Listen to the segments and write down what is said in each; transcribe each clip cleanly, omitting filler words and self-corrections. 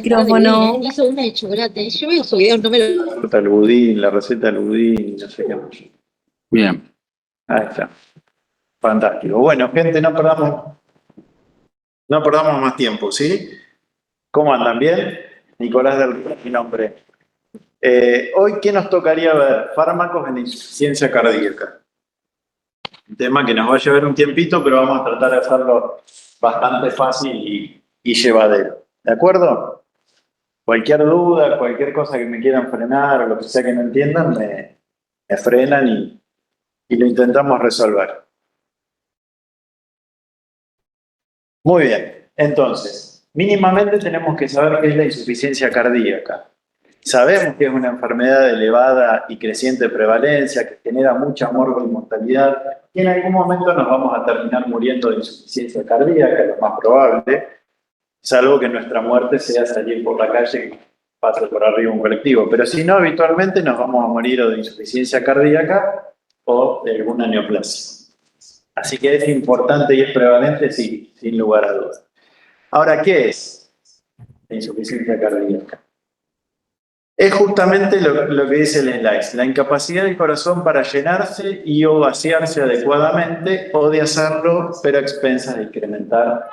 micrófono. Hizo una de chocolate. Yo veo su video, no me lo... La receta del budín, no sé qué más. Bien. Ahí está. Fantástico. Bueno, gente, no perdamos más tiempo, ¿sí? ¿Cómo andan? ¿Bien? Nicolás del Río, mi nombre. Hoy, ¿qué nos tocaría ver? Fármacos en insuficiencia cardíaca. Un tema que nos va a llevar un tiempito, pero vamos a tratar de hacerlo bastante fácil y llevadero. ¿De acuerdo? Cualquier duda, cualquier cosa que me quieran frenar o lo que sea que no entiendan, me frenan y lo intentamos resolver. Muy bien, entonces, mínimamente tenemos que saber qué es la insuficiencia cardíaca. Sabemos que es una enfermedad de elevada y creciente prevalencia, que genera mucha morbo y mortalidad, y en algún momento nos vamos a terminar muriendo de insuficiencia cardíaca, lo más probable, salvo que nuestra muerte sea salir por la calle y pase por arriba un colectivo. Pero si no, habitualmente nos vamos a morir o de insuficiencia cardíaca o de alguna neoplasia. Así que es importante y es prevalente, sí, sin lugar a dudas. Ahora, ¿qué es la insuficiencia cardíaca? Es justamente lo que dice el slide, la incapacidad del corazón para llenarse y o vaciarse adecuadamente o de hacerlo, pero a expensas de incrementar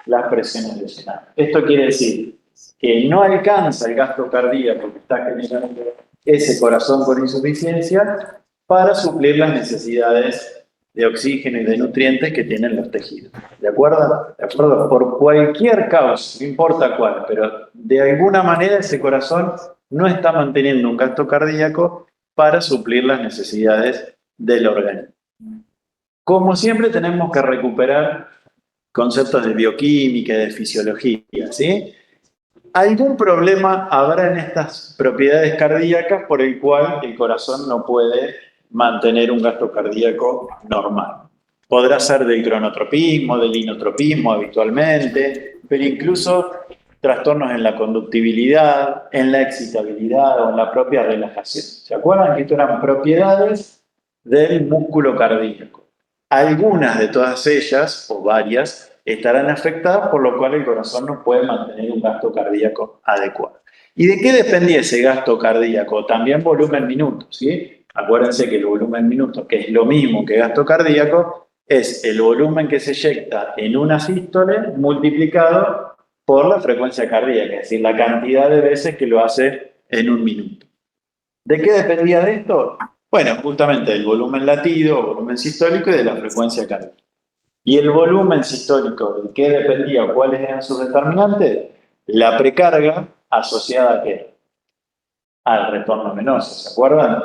las presiones de llenado. Esto quiere decir que no alcanza el gasto cardíaco que está generando ese corazón con insuficiencia para suplir las necesidades de oxígeno y de nutrientes que tienen los tejidos. ¿De acuerdo? ¿De acuerdo? Por cualquier causa, no importa cuál, pero de alguna manera ese corazón no está manteniendo un gasto cardíaco para suplir las necesidades del organismo. Como siempre tenemos que recuperar conceptos de bioquímica y de fisiología, ¿sí? Algún problema habrá en estas propiedades cardíacas por el cual el corazón no puede mantener un gasto cardíaco normal. Podrá ser del cronotropismo, del inotropismo habitualmente, pero incluso trastornos en la conductibilidad, en la excitabilidad o en la propia relajación. ¿Se acuerdan que esto eran propiedades del músculo cardíaco? Algunas de todas ellas, o varias, estarán afectadas, por lo cual el corazón no puede mantener un gasto cardíaco adecuado. ¿Y de qué dependía ese gasto cardíaco? También volumen minutos, ¿sí? Acuérdense que el volumen minutos, que es lo mismo que gasto cardíaco, es el volumen que se eyecta en una sístole multiplicado por la frecuencia cardíaca, es decir, la cantidad de veces que lo hace en un minuto. ¿De qué dependía de esto? Bueno, justamente del volumen latido, volumen sistólico y de la frecuencia cardíaca. ¿Y el volumen sistólico de qué dependía o cuáles eran sus determinantes? La precarga asociada a qué? Al retorno venoso, ¿se acuerdan?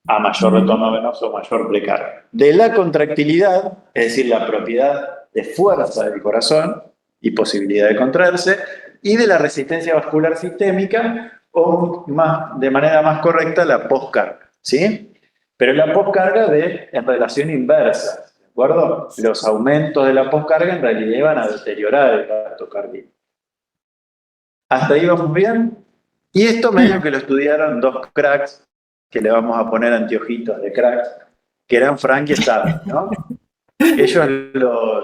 A mayor retorno venoso, mayor precarga. De la contractilidad, es decir, la propiedad de fuerza del corazón y posibilidad de contraerse, y de la resistencia vascular sistémica, o de manera más correcta, la poscarga, ¿sí? Pero la poscarga en relación inversa, ¿de acuerdo? Los aumentos de la poscarga en realidad iban a deteriorar el gasto cardíaco. ¿Hasta ahí vamos bien? Y esto medio que lo estudiaron dos cracks, que le vamos a poner anteojitos de cracks, que eran Frank y Starling, ¿no? Ellos lo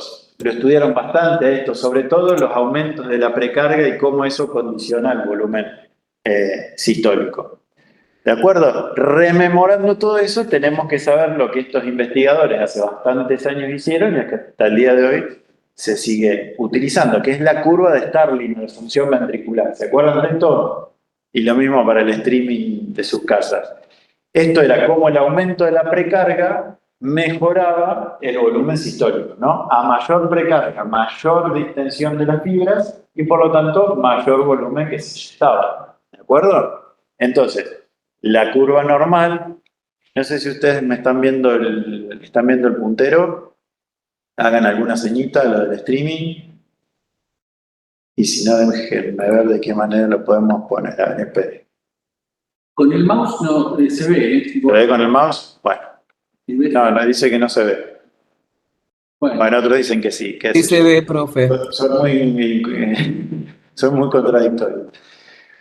estudiaron bastante esto, sobre todo los aumentos de la precarga y cómo eso condiciona el volumen sistólico. ¿De acuerdo? Rememorando todo eso, tenemos que saber lo que estos investigadores hace bastantes años hicieron y que hasta el día de hoy se sigue utilizando, que es la curva de Starling de función ventricular. ¿Se acuerdan de esto? Y lo mismo para el streaming de sus casas. Esto era como el aumento de la precarga mejoraba el volumen sistólico, ¿no? A mayor precarga, mayor distensión de las fibras y por lo tanto mayor volumen que se estaba. ¿De acuerdo? Entonces, la curva normal, no sé si ustedes me están viendo el puntero, hagan alguna señita, lo del streaming, y si no, déjenme ver de qué manera lo podemos poner. A ver, espere. Con el mouse no se ve, ¿eh? ¿Se ve con el mouse? Bueno. No, dice que no se ve. Bueno, otros dicen que sí. Sí se ve, profe. Son muy contradictorios.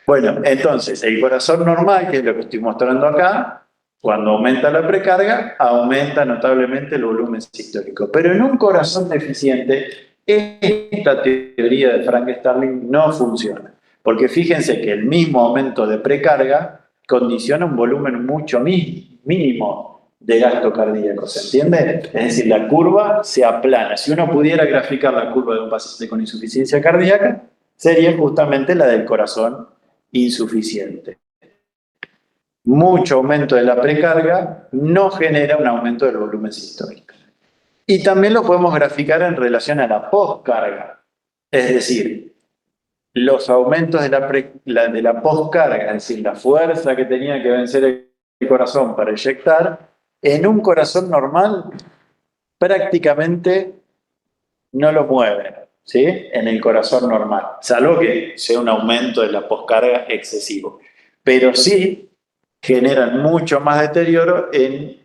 Bueno, entonces, el corazón normal, que es lo que estoy mostrando acá, cuando aumenta la precarga, aumenta notablemente el volumen sistólico. Pero en un corazón deficiente, esta teoría de Frank Starling no funciona. Porque fíjense que el mismo aumento de precarga condiciona un volumen mucho mínimo de gasto cardíaco, ¿se entiende? Es decir, la curva se aplana. Si uno pudiera graficar la curva de un paciente con insuficiencia cardíaca, sería justamente la del corazón insuficiente. Mucho aumento de la precarga no genera un aumento del volumen sistólico. Y también lo podemos graficar en relación a la poscarga. Es decir, los aumentos de la poscarga, es decir, la fuerza que tenía que vencer el corazón para eyectar, en un corazón normal prácticamente no lo mueven, ¿sí? En el corazón normal, salvo que sea un aumento de la poscarga excesivo. Pero sí generan mucho más deterioro en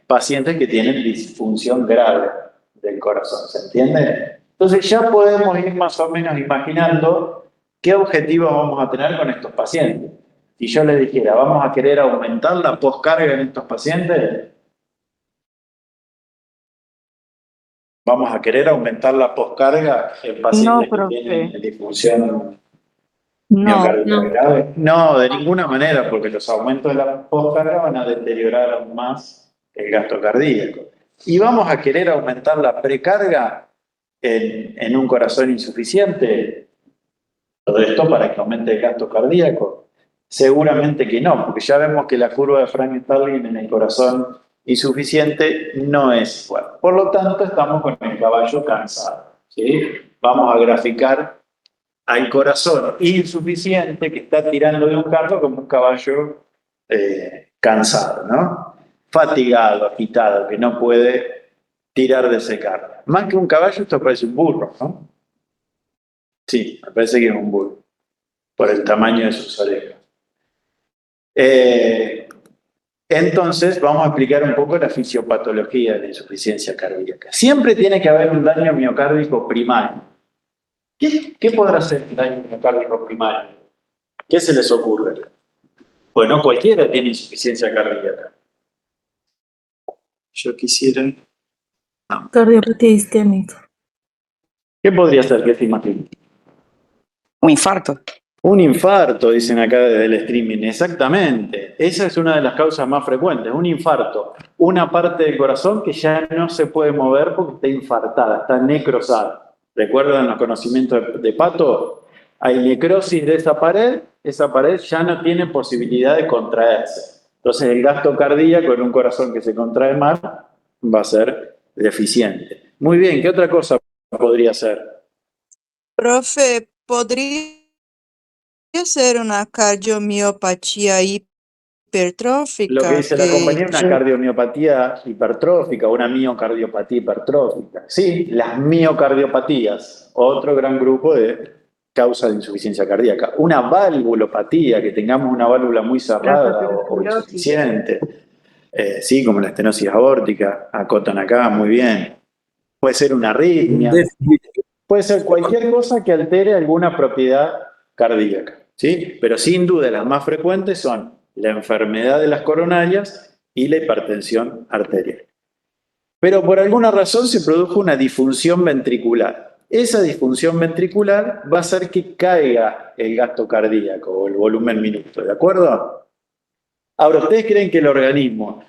pacientes que tienen disfunción grave del corazón, ¿se entiende? Entonces ya podemos ir más o menos imaginando qué objetivos vamos a tener con estos pacientes. Si yo les dijera, vamos a querer aumentar la poscarga en estos pacientes, vamos a querer aumentar la poscarga en pacientes que tienen disfunción miocárdica grave. No, de ninguna manera, porque los aumentos de la poscarga van a deteriorar aún más el gasto cardíaco. Y vamos a querer aumentar la precarga en un corazón insuficiente. Todo esto para que aumente el gasto cardíaco. Seguramente que no, porque ya vemos que la curva de Frank-Starling en el corazón insuficiente no es igual. Por lo tanto, estamos con el caballo cansado, ¿sí? Vamos a graficar al corazón insuficiente que está tirando de un carro como un caballo cansado, ¿no? Fatigado, agitado, que no puede tirar de ese carro. Más que un caballo, esto parece un burro, ¿no? Sí, me parece que es un burro, por el tamaño de sus orejas. Entonces, vamos a explicar un poco la fisiopatología de la insuficiencia cardíaca. Siempre tiene que haber un daño miocárdico primario. ¿Qué podrá ser un daño miocárdico primario? ¿Qué se les ocurre? Bueno, cualquiera tiene insuficiencia cardíaca. Yo quisiera... No. Cardiopatía isquémica. ¿Qué podría ser? ¿Qué se imagina? Un infarto. Un infarto, dicen acá desde el streaming. Exactamente. Esa es una de las causas más frecuentes. Un infarto. Una parte del corazón que ya no se puede mover porque está infartada, está necrosada. ¿Recuerdan los conocimientos de Pato? Hay necrosis de esa pared ya no tiene posibilidad de contraerse. Entonces el gasto cardíaco en un corazón que se contrae más va a ser deficiente. Muy bien, ¿qué otra cosa podría ser? Profe, ¿podría ser una cardiomiopatía hipertrófica? Lo que dice la compañía, una cardiomiopatía hipertrófica, una miocardiopatía hipertrófica. Sí, las miocardiopatías, otro gran grupo de causa de insuficiencia cardíaca. Una valvulopatía, que tengamos una válvula muy cerrada o insuficiente. Sí, como la estenosis aórtica, acotan acá, muy bien. Puede ser una arritmia. Puede ser cualquier cosa que altere alguna propiedad cardíaca, ¿sí? Pero sin duda las más frecuentes son la enfermedad de las coronarias y la hipertensión arterial. Pero por alguna razón se produjo una disfunción ventricular. Esa disfunción ventricular va a hacer que caiga el gasto cardíaco o el volumen minuto, ¿de acuerdo? Ahora, ¿ustedes creen que el organismo,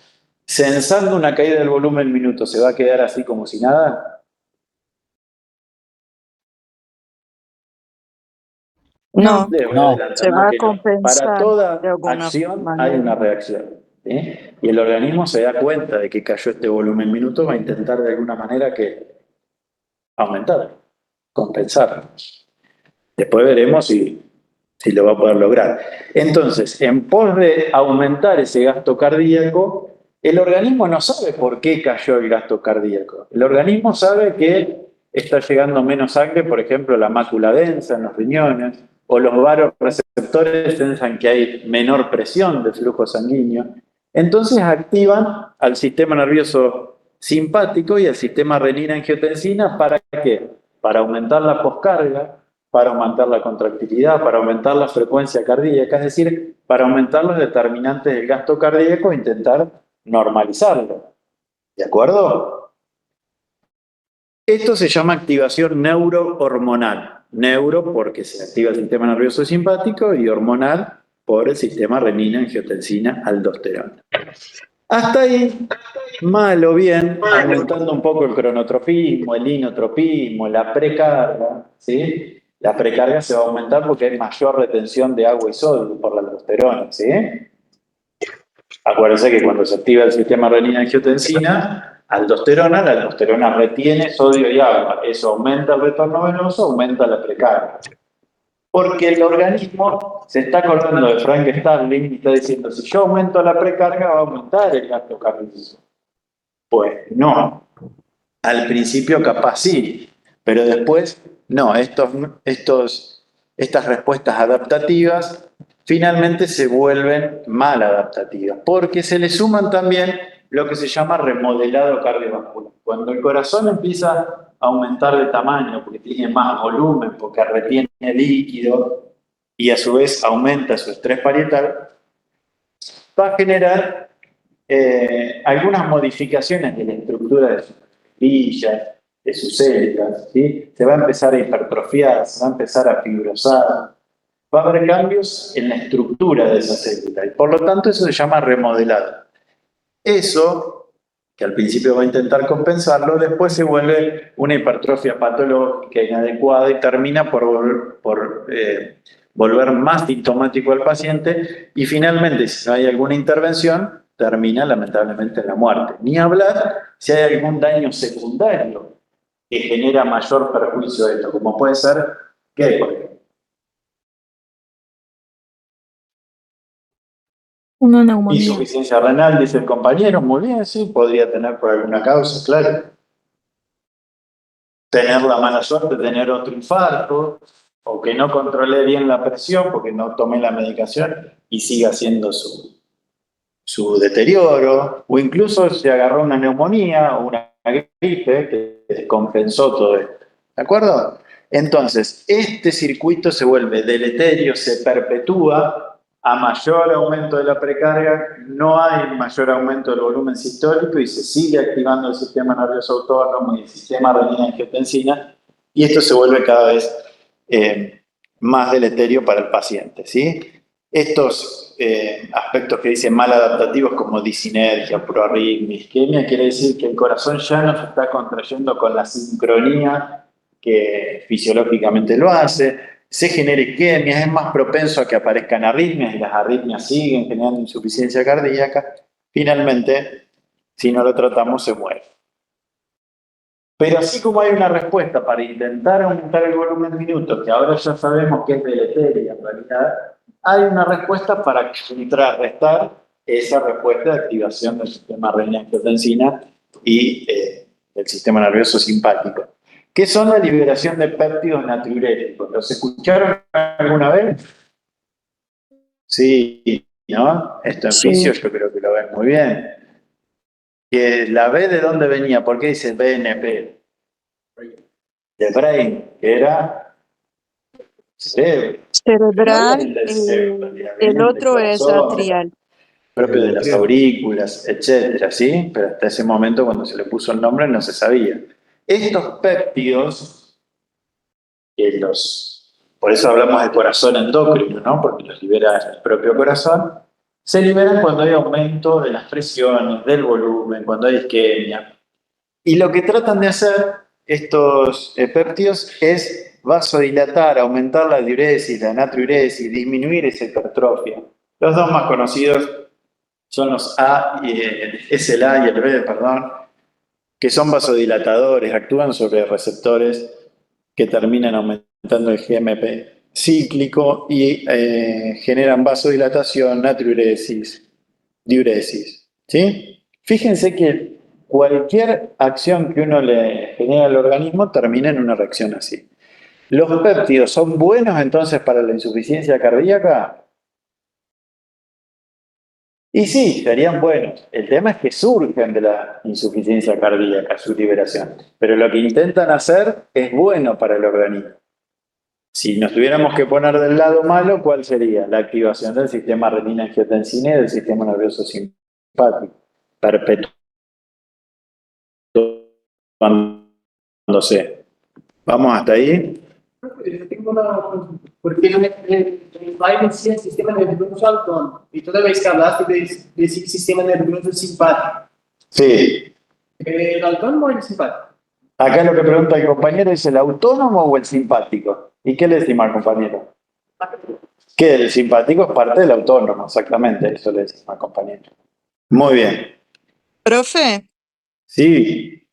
censando una caída del volumen minuto, se va a quedar así como si nada? No, Se va a compensar. Para toda de alguna acción manera. hay una reacción, ¿sí? Y el organismo se da cuenta de que cayó este volumen minuto, va a intentar de alguna manera que aumentar, compensar. Después veremos si lo va a poder lograr. Entonces, en pos de aumentar ese gasto cardíaco, el organismo no sabe por qué cayó el gasto cardíaco. El organismo sabe que está llegando menos sangre, por ejemplo, la mácula densa en los riñones, o los vasoreceptores piensan que hay menor presión de flujo sanguíneo. Entonces activan al sistema nervioso simpático y al sistema renina-angiotensina, ¿para qué? Para aumentar la poscarga, para aumentar la contractilidad, para aumentar la frecuencia cardíaca, es decir, para aumentar los determinantes del gasto cardíaco e intentar normalizarlo. ¿De acuerdo? Esto se llama activación neurohormonal. Neuro porque se activa el sistema nervioso simpático y hormonal por el sistema renina, angiotensina, aldosterona. Hasta ahí, mal o bien, aumentando un poco el cronotropismo, el inotropismo, la precarga, ¿sí? La precarga se va a aumentar porque hay mayor retención de agua y sodio por la aldosterona, ¿sí? Acuérdense que cuando se activa el sistema renina-angiotensina, la aldosterona retiene sodio y agua. Eso aumenta el retorno venoso, aumenta la precarga. Porque el organismo se está acordando de Frank Starling y está diciendo, si yo aumento la precarga, va a aumentar el gasto cardíaco. Pues no. Al principio capaz sí, pero después no. Estas respuestas adaptativas finalmente se vuelven mal adaptativas, porque se le suman también lo que se llama remodelado cardiovascular. Cuando el corazón empieza a aumentar de tamaño, porque tiene más volumen, porque retiene líquido y a su vez aumenta su estrés parietal, va a generar algunas modificaciones de la estructura de sus villas, de sus células, ¿sí? Se va a empezar a hipertrofiar, se va a empezar a fibrosar, va a haber cambios en la estructura de esa célula y por lo tanto eso se llama remodelado. Eso, que al principio va a intentar compensarlo, después se vuelve una hipertrofia patológica inadecuada y termina por volver más sintomático al paciente y finalmente, si no hay alguna intervención, termina lamentablemente en la muerte. Ni hablar si hay algún daño secundario que genera mayor perjuicio de esto, como puede ser ¿qué? Por ejemplo, Una neumonía. insuficiencia renal, dice el compañero, muy bien, sí, podría tener por alguna causa, claro. Tener la mala suerte de tener otro infarto, o que no controlé bien la presión porque no tomé la medicación y siga haciendo su deterioro, o incluso se agarró una neumonía o una gripe que descompensó todo esto. ¿De acuerdo? Entonces, este circuito se vuelve deleterio, se perpetúa. A mayor aumento de la precarga, no hay mayor aumento del volumen sistólico y se sigue activando el sistema nervioso autónomo y el sistema renina-angiotensina, y esto se vuelve cada vez más deleterio para el paciente, ¿sí? Estos aspectos que dicen mal adaptativos como disinergia, proarritmia, isquemia, quiere decir que el corazón ya no se está contrayendo con la sincronía que fisiológicamente lo hace. Se genera isquemia, es más propenso a que aparezcan arritmias y las arritmias siguen generando insuficiencia cardíaca. Finalmente, si no lo tratamos, se muere. Pero así como hay una respuesta para intentar aumentar el volumen minuto, que ahora ya sabemos que es deleteria en realidad, hay una respuesta para contrarrestar esa respuesta de activación del sistema renina-angiotensina y del sistema nervioso simpático. ¿Qué son la liberación de péptidos natriuréticos? ¿Los escucharon alguna vez? Sí, ¿no? Esto en fisio yo creo que lo ven muy bien. ¿La B de dónde venía? ¿Por qué dice BNP? De brain, que era cerebro. Cerebral, el otro es atrial. Propio de las aurículas, etcétera, ¿sí? Pero hasta ese momento, cuando se le puso el nombre, no se sabía. Estos péptidos, por eso hablamos de corazón endocrino, ¿no? Porque los libera el propio corazón, se liberan cuando hay aumento de las presiones, del volumen, cuando hay isquemia. Y lo que tratan de hacer estos péptidos es vasodilatar, aumentar la diuresis, la natriuresis, disminuir esa hipertrofia. Los dos más conocidos son los A y el A y el B, perdón, que son vasodilatadores, actúan sobre receptores que terminan aumentando el GMP cíclico y generan vasodilatación, natriuresis, diuresis. ¿Sí? Fíjense que cualquier acción que uno le genera al organismo termina en una reacción así. ¿Los péptidos son buenos entonces para la insuficiencia cardíaca? Y sí, serían buenos. El tema es que surgen de la insuficiencia cardíaca, su liberación. Pero lo que intentan hacer es bueno para el organismo. Si nos tuviéramos que poner del lado malo, ¿cuál sería? La activación del sistema renina-angiotensina y del sistema nervioso simpático, perpetuando sé. ¿Vamos hasta ahí? Yo tengo una consulta, porque el baile decía sistema nervioso autónomo, y toda vez que hablaste de decir sistema nervioso simpático, Sí. ¿el autónomo o el simpático? Acá lo que pregunta el compañero es ¿el autónomo o el simpático? ¿Y qué le decimos al compañero? Que el simpático es parte del autónomo, exactamente, eso le decimos al compañero. Muy bien. Profe, Sí,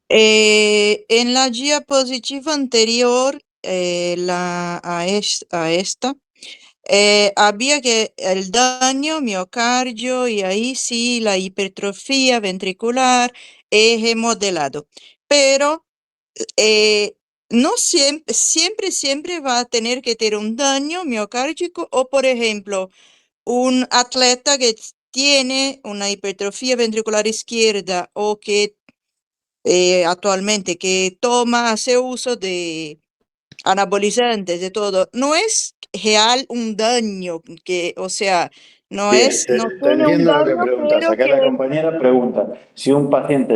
en la diapositiva anterior, a esta, había que el daño miocardio y ahí sí la hipertrofia ventricular, eje modelado. Pero no siempre va a tener que tener un daño miocárdico o, por ejemplo, un atleta que tiene una hipertrofia ventricular izquierda o que actualmente que hace uso de anabolizantes, de todo, no es real un daño que, o sea, bien, no te tiene un entiendo lo que daño, preguntas. pero Acá que la compañera pregunta, si un paciente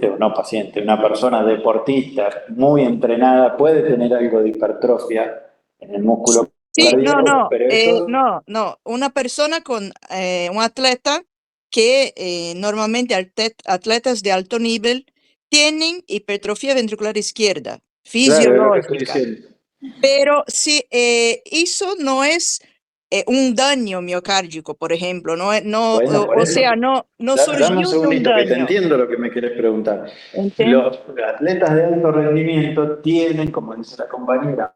o no paciente, una persona deportista muy entrenada puede tener algo de hipertrofia en el músculo sí, cardíaco, pero eso, no, una persona con un atleta que normalmente atletas de alto nivel tienen hipertrofia ventricular izquierda, claro, es lo que estoy fisiológica. diciendo. Pero sí, eso no es un daño miocárdico, por ejemplo, Bueno, por o eso, sea, no dame un surgió de un segundito que te daño. entiendo lo que me querés preguntar. ¿Entiendes? Los atletas de alto rendimiento tienen, como dice la compañera,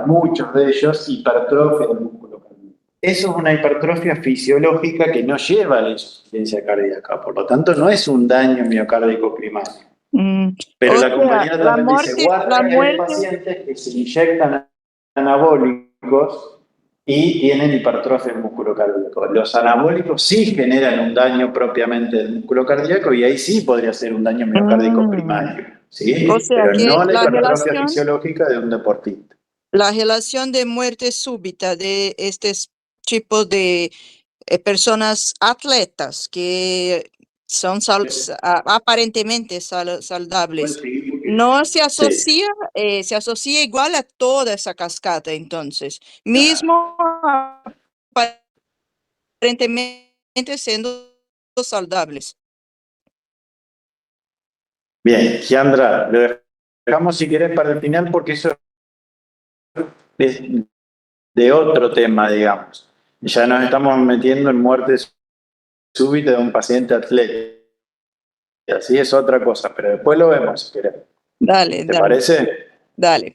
muchos de ellos hipertrofia del músculo cardíaco. Eso es una hipertrofia fisiológica que no lleva a la insuficiencia cardíaca, por lo tanto no es un daño miocárdico primario. Pero O la sea, compañera también dice, la guarda que hay muerte, pacientes que se inyectan anabólicos y tienen hipertrofia del músculo cardíaco. Los anabólicos sí generan un daño propiamente del músculo cardíaco y ahí sí podría ser un daño miocárdico primario, o ¿sí? sea Pero que no la hipertrofia fisiológica de un deportista. la relación de muerte súbita de estos tipos de personas atletas que son aparentemente saludables, no se Sí, asocia, se asocia igual a toda esa cascada, entonces, mismo aparentemente siendo saludables. bien, Giandra, lo dejamos si querés para el final porque eso es de otro tema, digamos. Ya nos estamos metiendo en muerte súbita de un paciente atleta. Y así es otra cosa, pero después lo vemos si querés. Dale, ¿Te parece? dale.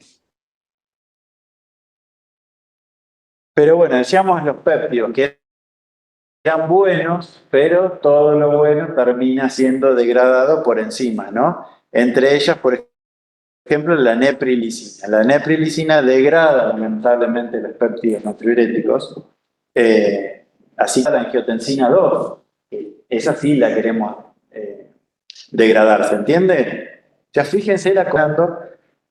Pero bueno, decíamos los péptidos, que eran buenos, pero todo lo bueno termina siendo degradado por enzimas, ¿no? Entre ellas, por ejemplo, la neprilicina. La neprilicina degrada lamentablemente los péptidos natriuréticos, así la angiotensina 2. Esa sí la queremos degradar, ¿se entiende? Ya fíjense la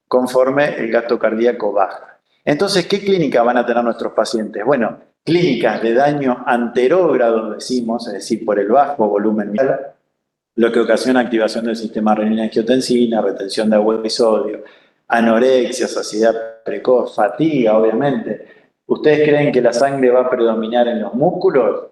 conforme el gasto cardíaco baja. Entonces, ¿qué clínica van a tener nuestros pacientes? Bueno, clínicas de daño anterógrado, decimos, es decir, por el bajo volumen vital, lo que ocasiona activación del sistema renina-angiotensina, retención de agua y sodio, anorexia, saciedad precoz, fatiga, obviamente. ¿Ustedes creen que la sangre va a predominar en los músculos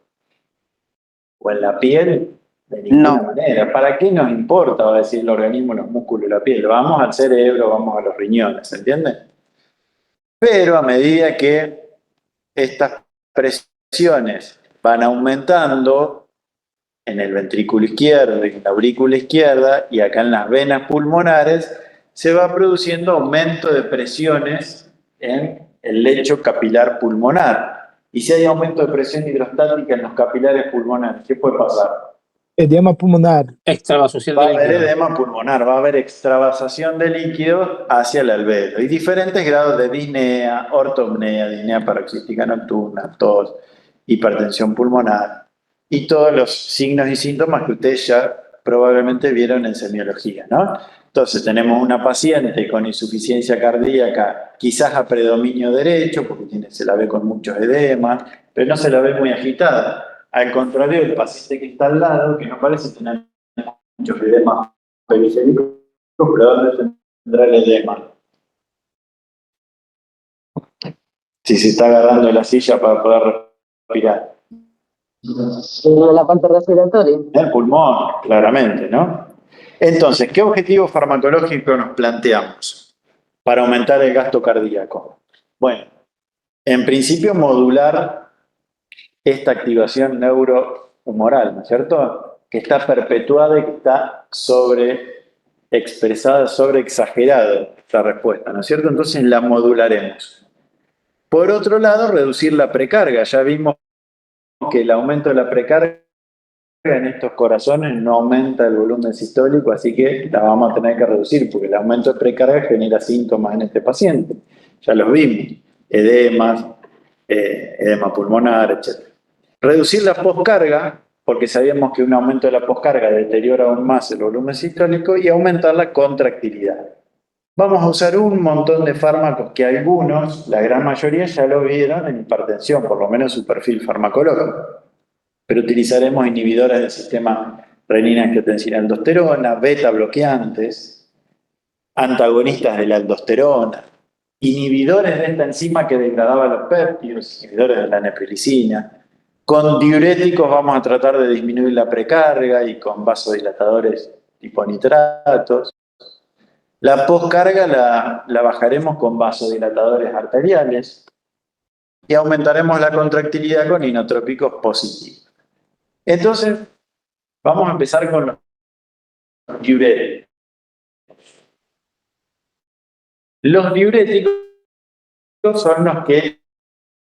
o en la piel? De ninguna No. manera. ¿Para qué nos importa, va a decir el organismo, los músculos y la piel? Vamos al cerebro, vamos a los riñones, ¿se entiende? Pero a medida que estas presiones van aumentando en el ventrículo izquierdo y en la aurícula izquierda y acá en las venas pulmonares, se va produciendo aumento de presiones en el lecho capilar pulmonar. Y si hay aumento de presión hidrostática en los capilares pulmonares, ¿qué puede pasar? Edema pulmonar. Extravasación Va de a haber líquido. edema pulmonar, va a haber extravasación de líquido hacia el alveolo y diferentes grados de disnea, ortopnea, disnea paroxística nocturna, tos, hipertensión pulmonar y todos los signos y síntomas que ustedes ya probablemente vieron en semiología, ¿no? Entonces tenemos una paciente con insuficiencia cardíaca, quizás a predominio derecho, porque se la ve con muchos edemas, pero no se la ve muy agitada. Al contrario del paciente que está al lado, que no parece tener muchos edemas periféricos, pero el edema. Si se está agarrando de la silla para poder respirar. La parte respiratoria. El pulmón, claramente, ¿no? Entonces, ¿qué objetivo farmacológico nos planteamos para aumentar el gasto cardíaco? Bueno, en principio modular esta activación neurohumoral, ¿no es cierto? Que está perpetuada y que está sobreexpresada, sobreexagerada esta respuesta, ¿no es cierto? Entonces la modularemos. Por otro lado, reducir la precarga. Ya vimos que el aumento de la precarga en estos corazones no aumenta el volumen sistólico, así que la vamos a tener que reducir, porque el aumento de precarga genera síntomas en este paciente. Ya los vimos, edemas, edema pulmonar, etc. Reducir la poscarga, porque sabíamos que un aumento de la poscarga deteriora aún más el volumen sistólico, y aumentar la contractilidad. Vamos a usar un montón de fármacos que algunos, la gran mayoría, ya lo vieron en hipertensión, por lo menos su perfil farmacológico. Pero utilizaremos inhibidores del sistema renina-angiotensina-aldosterona, beta bloqueantes, antagonistas de la aldosterona, inhibidores de esta enzima que degradaba los péptidos, inhibidores de la neprilicina. Con diuréticos vamos a tratar de disminuir la precarga y con vasodilatadores tipo nitratos. La poscarga la bajaremos con vasodilatadores arteriales y aumentaremos la contractilidad con inotrópicos positivos. Entonces, vamos a empezar con los diuréticos. Los diuréticos son los que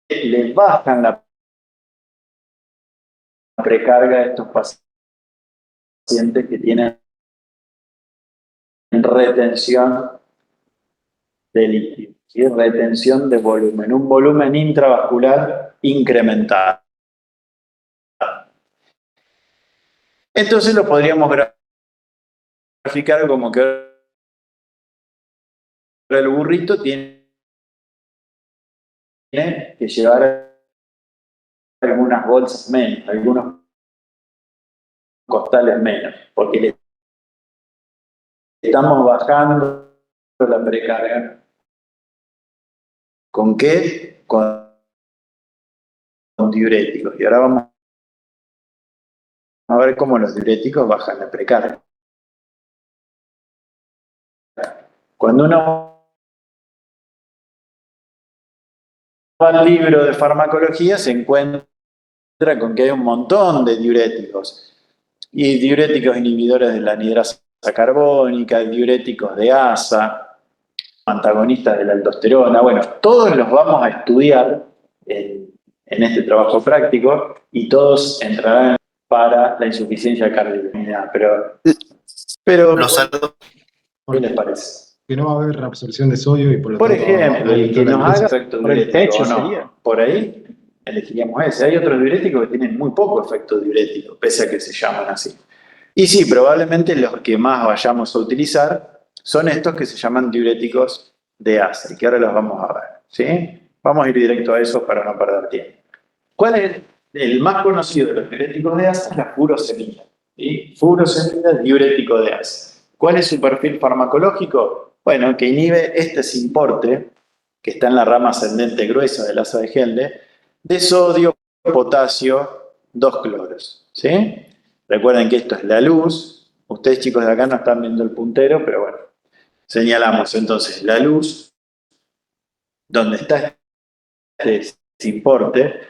les bajan la precarga a estos pacientes que tienen retención de líquido, ¿sí? Retención de volumen, un volumen intravascular incrementado. Entonces lo podríamos graficar como que el burrito tiene que llevar algunas bolsas menos, algunos costales menos, porque le estamos bajando la precarga. ¿Con qué? Con diuréticos. Y ahora vamos a ver cómo los diuréticos bajan la precarga. Cuando uno va al libro de farmacología se encuentra con que hay un montón de diuréticos. Y diuréticos inhibidores de la anidrasa carbónica, diuréticos de asa, antagonistas de la aldosterona. Bueno, todos los vamos a estudiar en este trabajo práctico y todos entrarán para la insuficiencia cardíaca. Pero ¿qué les parece? Que no va a haber absorción de sodio y por lo Por tanto ejemplo, el que nos haga efecto por el diurético techo o no, sería. por ahí elegiríamos ese. Hay otros diuréticos que tienen muy poco efecto diurético, pese a que se llaman así. Y sí, probablemente los que más vayamos a utilizar son estos que se llaman diuréticos de asa, y que ahora los vamos a ver, ¿sí? Vamos a ir directo a eso para no perder tiempo. ¿Cuál es el más conocido de los diuréticos de asa? Es la furosemida, ¿sí? Furosemida, diurético de asa. ¿Cuál es su perfil farmacológico? Bueno, que inhibe este simporte, que está en la rama ascendente gruesa del asa de Helde, de sodio, potasio, 2 cloros, ¿sí? Recuerden que esto es la luz. Ustedes, chicos de acá, no están viendo el puntero, pero bueno, señalamos entonces la luz, donde está este simporte,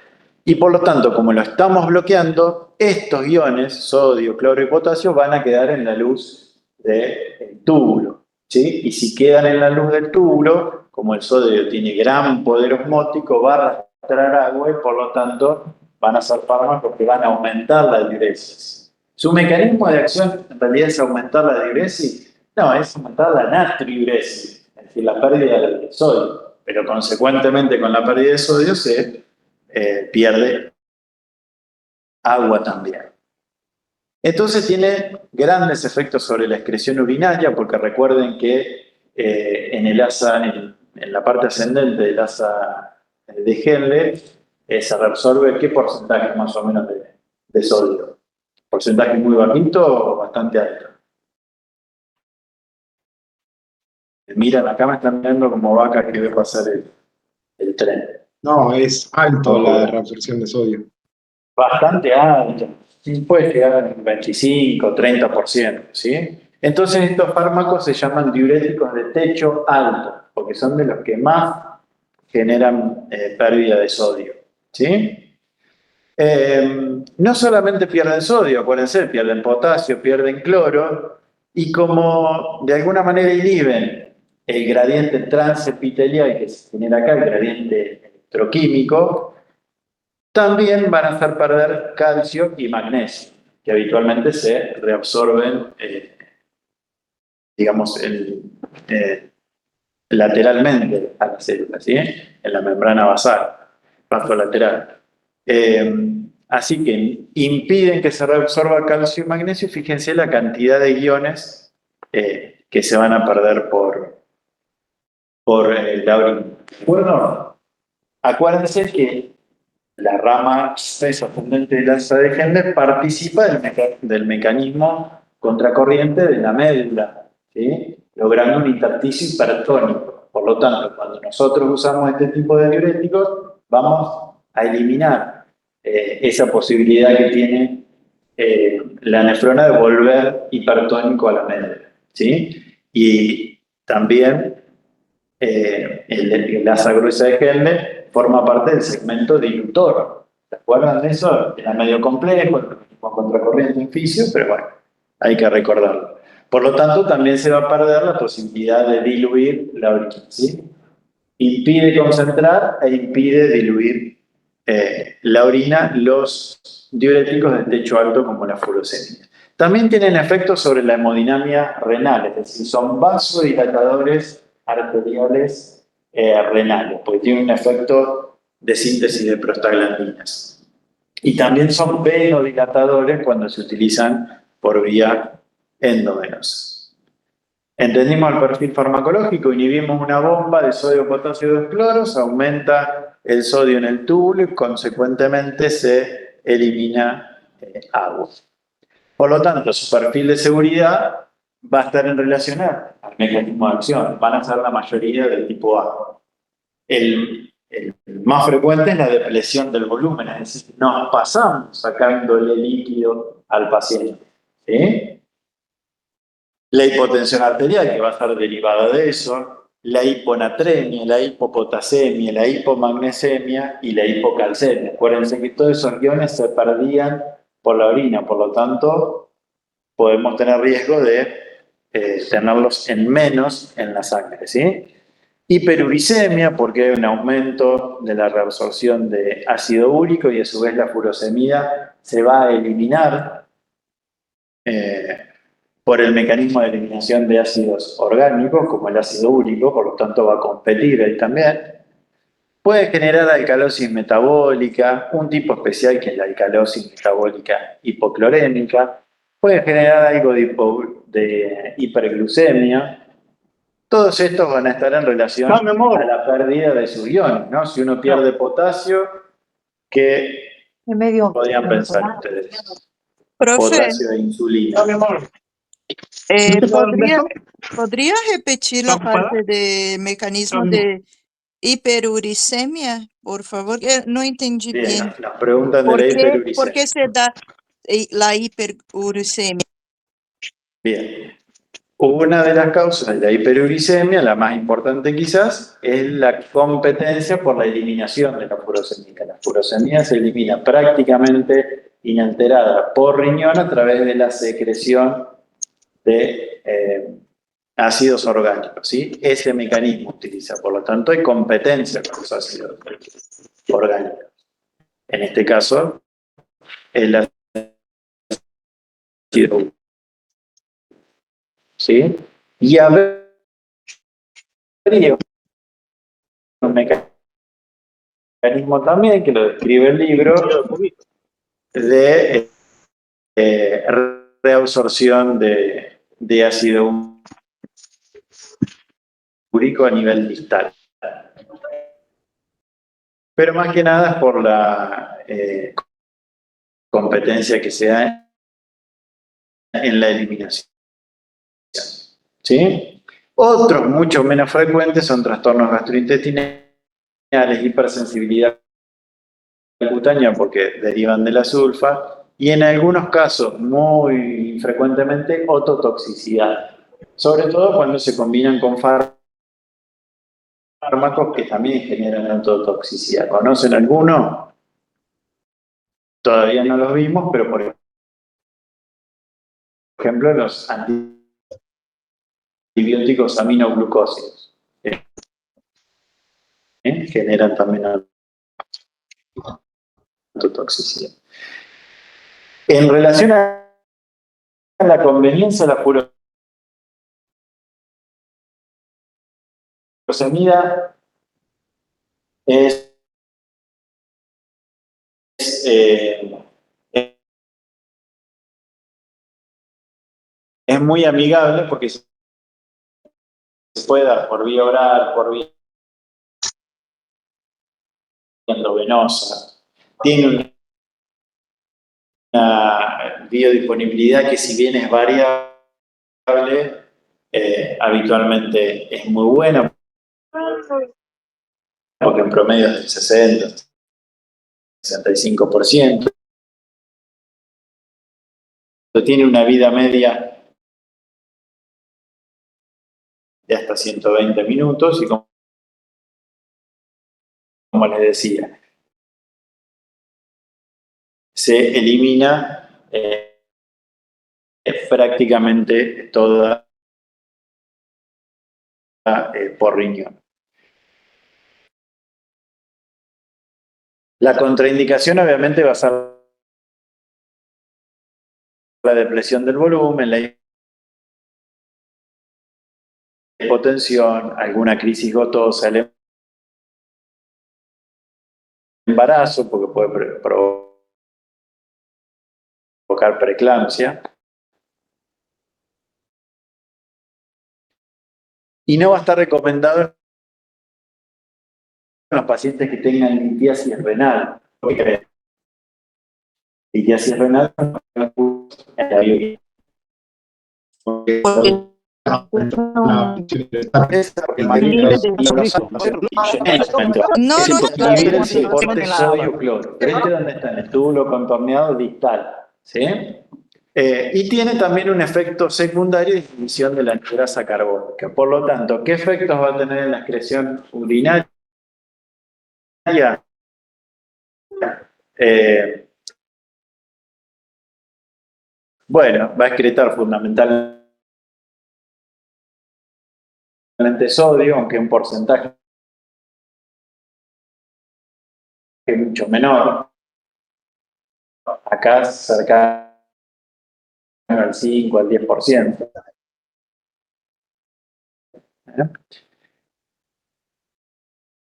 y por lo tanto, como lo estamos bloqueando, estos iones, sodio, cloro y potasio, van a quedar en la luz del túbulo, ¿sí? Y si quedan en la luz del túbulo, como el sodio tiene gran poder osmótico, va a arrastrar agua y por lo tanto van a ser fármacos que van a aumentar la diuresis. ¿Su mecanismo de acción en realidad es aumentar la diuresis? No, es aumentar la natriuresis, es decir, la pérdida del sodio. Pero consecuentemente con la pérdida de sodio se pierde agua también. Entonces tiene grandes efectos sobre la excreción urinaria, porque recuerden que en el asa, en la parte ascendente del asa de Helle, se reabsorbe ¿qué porcentaje más o menos de sodio? ¿Porcentaje muy bajito o bastante alto? Miran, acá me están viendo como vaca que ve pasar el tren. No, es alto la reabsorción de sodio. Bastante alto. Puede llegar al 25, 30%, ¿sí? Entonces estos fármacos se llaman diuréticos de techo alto, porque son de los que más generan pérdida de sodio, ¿sí? No solamente pierden sodio, acuérdense, pierden potasio, pierden cloro, y como de alguna manera inhiben el gradiente transepitelial que se genera acá, el gradiente electroquímico, también van a hacer perder calcio y magnesio, que habitualmente se reabsorben, digamos, lateralmente a la célula, ¿sí? En la membrana basal, vascolateral. Así que impiden que se reabsorba calcio y magnesio. Fíjense la cantidad de iones que se van a perder por la orina. Bueno, acuérdense que la rama ascendente de la asa de Henle participa del mecanismo contracorriente de la médula, ¿sí? Logrando un intersticio hipertónico. Por lo tanto, cuando nosotros usamos este tipo de diuréticos, vamos a eliminar esa posibilidad que tiene la nefrona de volver hipertónico a la médula, ¿sí? Y también el asa gruesa de Henle forma parte del segmento dilutor. ¿Se acuerdan de eso? Era medio complejo, el mecanismo contracorriente en fisio, pero bueno, hay que recordarlo. Por lo tanto, también se va a perder la posibilidad de diluir la orina, ¿sí? Impide concentrar e impide diluir la orina los diuréticos de techo alto como la furosemida. También tienen efectos sobre la hemodinamia renal, es decir, son vasodilatadores arteriales renales, porque tienen un efecto de síntesis de prostaglandinas. Y también son venodilatadores cuando se utilizan por vía endovenosa. Entendimos el perfil farmacológico, inhibimos una bomba de sodio, potasio, 2 cloros, aumenta el sodio en el túbulo y consecuentemente se elimina agua. Por lo tanto, su perfil de seguridad va a estar en relación al mecanismo de acción. Van a ser la mayoría del tipo A. El más frecuente es la depresión del volumen, es decir, nos pasamos sacándole líquido al paciente, ¿sí? La hipotensión arterial, que va a estar derivada de eso, la hiponatremia, la hipopotasemia, la hipomagnesemia y la hipocalcemia. Acuérdense que todos esos iones se perdían por la orina, por lo tanto, podemos tener riesgo de tenerlos en menos en la sangre, ¿sí? Hiperuricemia, porque hay un aumento de la reabsorción de ácido úrico y a su vez la furosemida se va a eliminar por el mecanismo de eliminación de ácidos orgánicos, como el ácido úrico, por lo tanto va a competir ahí también. Puede generar alcalosis metabólica, un tipo especial que es la alcalosis metabólica hipoclorémica. Puede generar algo de hiperglucemia. Todos estos van a estar en relación a la pérdida de sus iones, ¿no? Si uno pierde potasio, ¿qué podrían pensar ustedes? Profe, Potasio e insulina. ¿podría repetir la parte de mecanismo de hiperuricemia, por favor? No entendí bien. Bien, nos preguntan de la ¿Por hiperuricemia. qué se da la hiperuricemia? Bien. Una de las causas de la hiperuricemia, la más importante quizás, es la competencia por la eliminación de la furosemida. La furosemida se elimina prácticamente inalterada por riñón a través de la secreción de ácidos orgánicos, ¿sí? Ese mecanismo utiliza, por lo tanto hay competencia con los ácidos orgánicos. En este caso, el ácido, ¿sí? Y habría un mecanismo también que lo describe el libro de reabsorción de ácido úrico a nivel distal. Pero más que nada es por la competencia que se da en la eliminación. ¿Sí? Otros mucho menos frecuentes son trastornos gastrointestinales, hipersensibilidad cutánea porque derivan de la sulfa y en algunos casos, muy frecuentemente, ototoxicidad. Sobre todo cuando se combinan con fármacos que también generan ototoxicidad. ¿Conocen alguno? Todavía no los vimos, pero por ejemplo los antibióticos aminoglucósidos generan también ototoxicidad. En relación a la conveniencia de la furosemida es muy amigable porque se puede dar por vía oral, por vía endovenosa. Tiene una biodisponibilidad que, si bien es variable, habitualmente es muy buena, porque en promedio es del 60, 65%. Tiene una vida media de hasta 120 minutos y, como les decía, se elimina prácticamente toda por riñón. La contraindicación obviamente va a ser la depresión del volumen, la hipotensión, alguna crisis gotosa, el embarazo, porque puede provocar preeclampsia. Y no va a estar recomendado en los pacientes que tengan litiasis renal. Litiasis renal en la bioquímica. Inhibir el soporte sodio-cloro. ¿Este dónde está? En el túbulo contorneado distal. ¿Sí? Y tiene también un efecto secundario de inhibición de la anhidrasa carbónica. Por lo tanto, ¿qué efectos va a tener en la excreción urinaria? Bueno, va a excretar fundamentalmente sodio, aunque un porcentaje mucho menor. Acá cerca al 5, al 10%.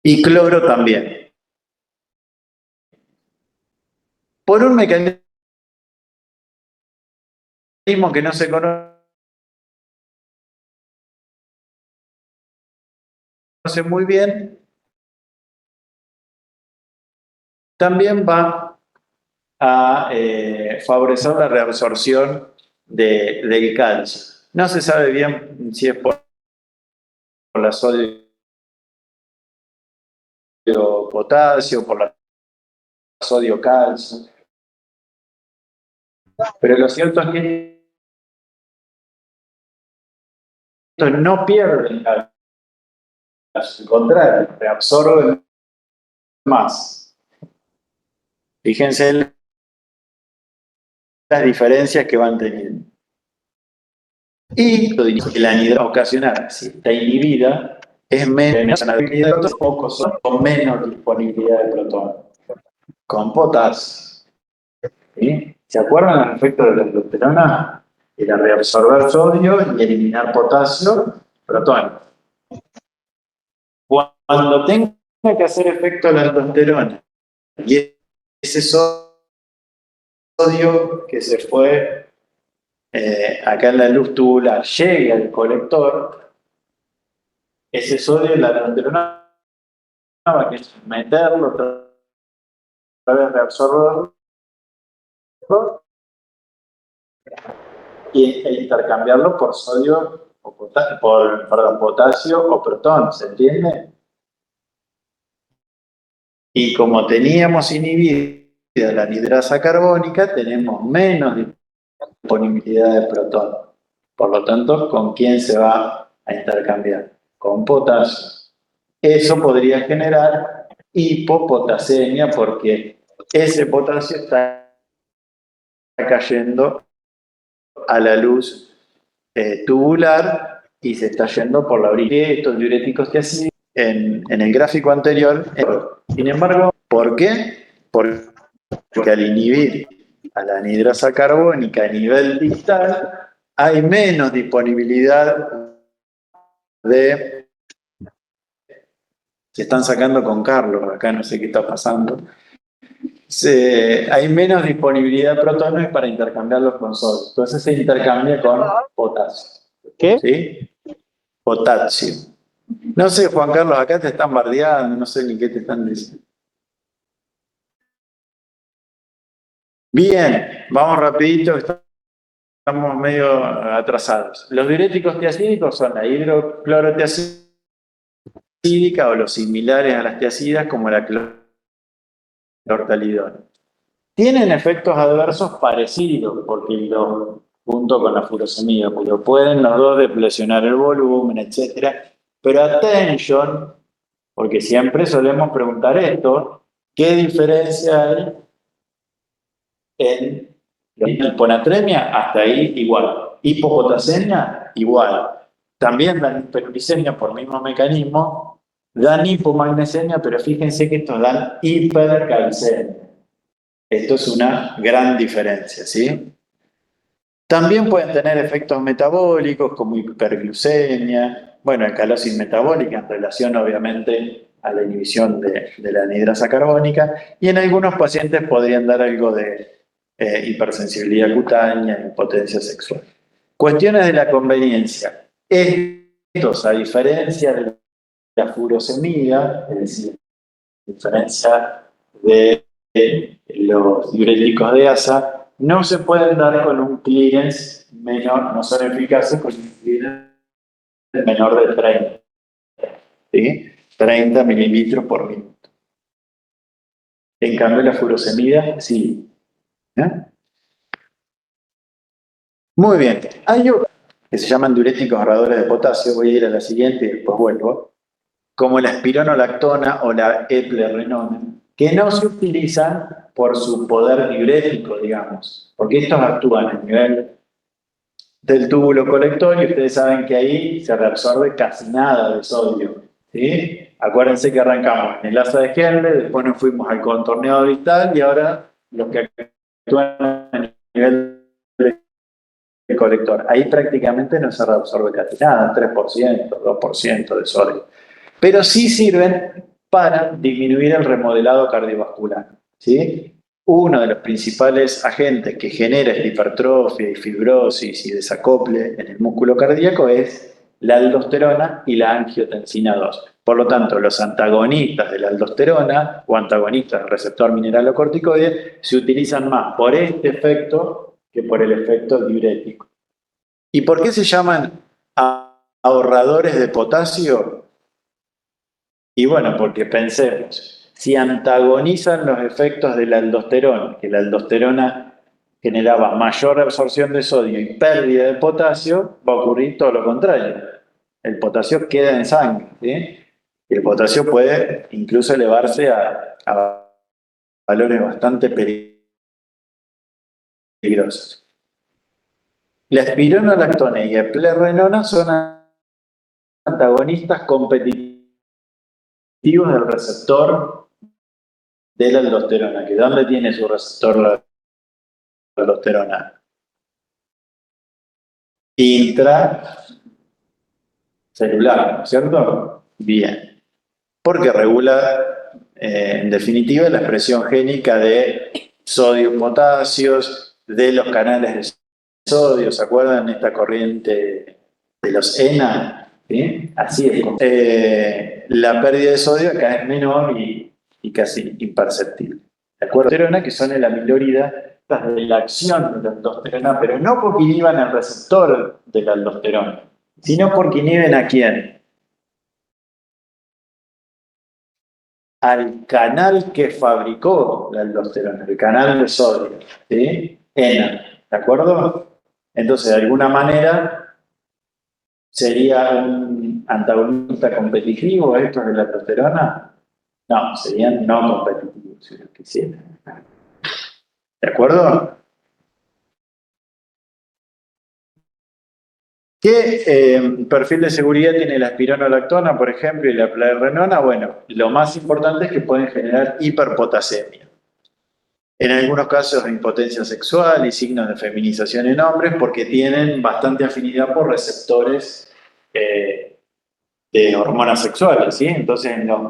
Y cloro también. Por un mecanismo que no se conoce muy bien, también va a favorecer la reabsorción del calcio. No se sabe bien si es por la sodio-potasio, por la sodio-calcio. Pero lo cierto es que no pierden calcio, al contrario, reabsorben más. Fíjense en las diferencias que van teniendo. Y la anhidrasa ocasional, si está inhibida, es menos disponibilidad de protones, con menos disponibilidad de protones. Con potasio. ¿Sí? ¿Se acuerdan los efectos de la aldosterona? Era reabsorber sodio y eliminar potasio, protones. Cuando tenga que hacer efecto la aldosterona y ese sodio que se fue acá en la luz tubular llegue al colector, ese sodio en la aldosterona va a meterlo otra vez, reabsorberlo e intercambiarlo por sodio potasio o protón, ¿se entiende? Y como teníamos inhibida la anhidrasa carbónica, tenemos menos disponibilidad de protón. Por lo tanto, ¿con quién se va a intercambiar? Con potasio. Eso podría generar hipopotasemia porque ese potasio está cayendo a la luz tubular y se está yendo por la orilla. Estos diuréticos que hacen en el gráfico anterior. Sin embargo, ¿por qué? Porque al inhibir a la anhidrasa carbónica a nivel distal, hay menos disponibilidad de... Se están sacando con Carlos, acá no sé qué está pasando. Hay menos disponibilidad de protones para intercambiarlos con sodio. Entonces se intercambia con potasio. ¿Qué? ¿Sí? Potasio. No sé, Juan Carlos, acá te están bardeando, no sé ni qué te están diciendo. Bien, vamos rapidito, estamos medio atrasados. Los diuréticos tiacídicos son la hidroclorotiacídica o los similares a las tiacidas como la clortalidona. Tienen efectos adversos parecidos, porque junto con la furosemida, porque pueden los dos deplecionar el volumen, etc. Pero atención, porque siempre solemos preguntar esto, ¿qué diferencia hay en hiponatremia? Hasta ahí igual. Hipopotasemia, igual. También dan hiperuricemia por el mismo mecanismo, dan hipomagnesemia, pero fíjense que estos dan hipercalcemia. Esto es una gran diferencia, ¿sí? También pueden tener efectos metabólicos como hiperglucemia, bueno, alcalosis metabólica en relación obviamente a la inhibición de la anhidrasa carbónica, y en algunos pacientes podrían dar algo de hipersensibilidad cutánea, impotencia sexual. Cuestiones de la conveniencia. Estos, a diferencia de la furosemida, es decir, a diferencia de los diuréticos de ASA, no se pueden dar con un clearance menor, no son eficaces con un clearance menor de 30. ¿Sí? 30 mililitros por minuto. En cambio, la furosemida, sí. Muy bien. Hay otros que se llaman diuréticos ahorradores de potasio. Voy a ir a la siguiente y después vuelvo. Como la espironolactona o la eplerenona, que no se utilizan por su poder diurético, digamos, porque estos actúan a nivel del túbulo colector y ustedes saben que ahí se reabsorbe casi nada de sodio, ¿sí? Acuérdense que arrancamos en el asa de Henle, después nos fuimos al contorneado distal y ahora los que actúan a nivel del colector. Ahí prácticamente no se reabsorbe casi nada, 3%, 2% de sodio. Pero sí sirven para disminuir el remodelado cardiovascular, ¿sí? Uno de los principales agentes que genera esta hipertrofia y fibrosis y desacople en el músculo cardíaco es la aldosterona y la angiotensina 2. Por lo tanto, los antagonistas de la aldosterona o antagonistas del receptor mineralocorticoide se utilizan más por este efecto que por el efecto diurético. ¿Y por qué se llaman ahorradores de potasio? Y bueno, porque pensemos, si antagonizan los efectos de la aldosterona, que la aldosterona generaba mayor absorción de sodio y pérdida de potasio, va a ocurrir todo lo contrario. El potasio queda en sangre, ¿sí? Y el potasio puede incluso elevarse a valores bastante peligrosos. La espironolactona y eplerenona son antagonistas competitivos del receptor de la aldosterona. ¿Que dónde tiene su receptor la aldosterona? Intracelular, ¿no es cierto? Bien. Porque regula, en definitiva, la expresión génica de sodio-potasios, de los canales de sodio. ¿Se acuerdan esta corriente de los ENA? ¿Sí? Así es. La pérdida de sodio acá es menor y casi imperceptible. ¿De acuerdo? Aldosterona, que son el amilorida de la acción de la aldosterona, pero no porque inhiban el receptor de la aldosterona, sino porque inhiben ¿a quién? Al canal que fabricó la aldosterona, el canal de sodio, ¿sí? ENA, ¿de acuerdo? Entonces, de alguna manera, ¿sería un antagonista competitivo estos de la aldosterona? No, serían no competitivos, si lo quisieran. ¿De acuerdo? ¿Qué perfil de seguridad tiene la espironolactona, por ejemplo, y la plerenona? Bueno, lo más importante es que pueden generar hiperpotasemia. En algunos casos, impotencia sexual y signos de feminización en hombres porque tienen bastante afinidad por receptores de hormonas sexuales, ¿sí? Entonces, en los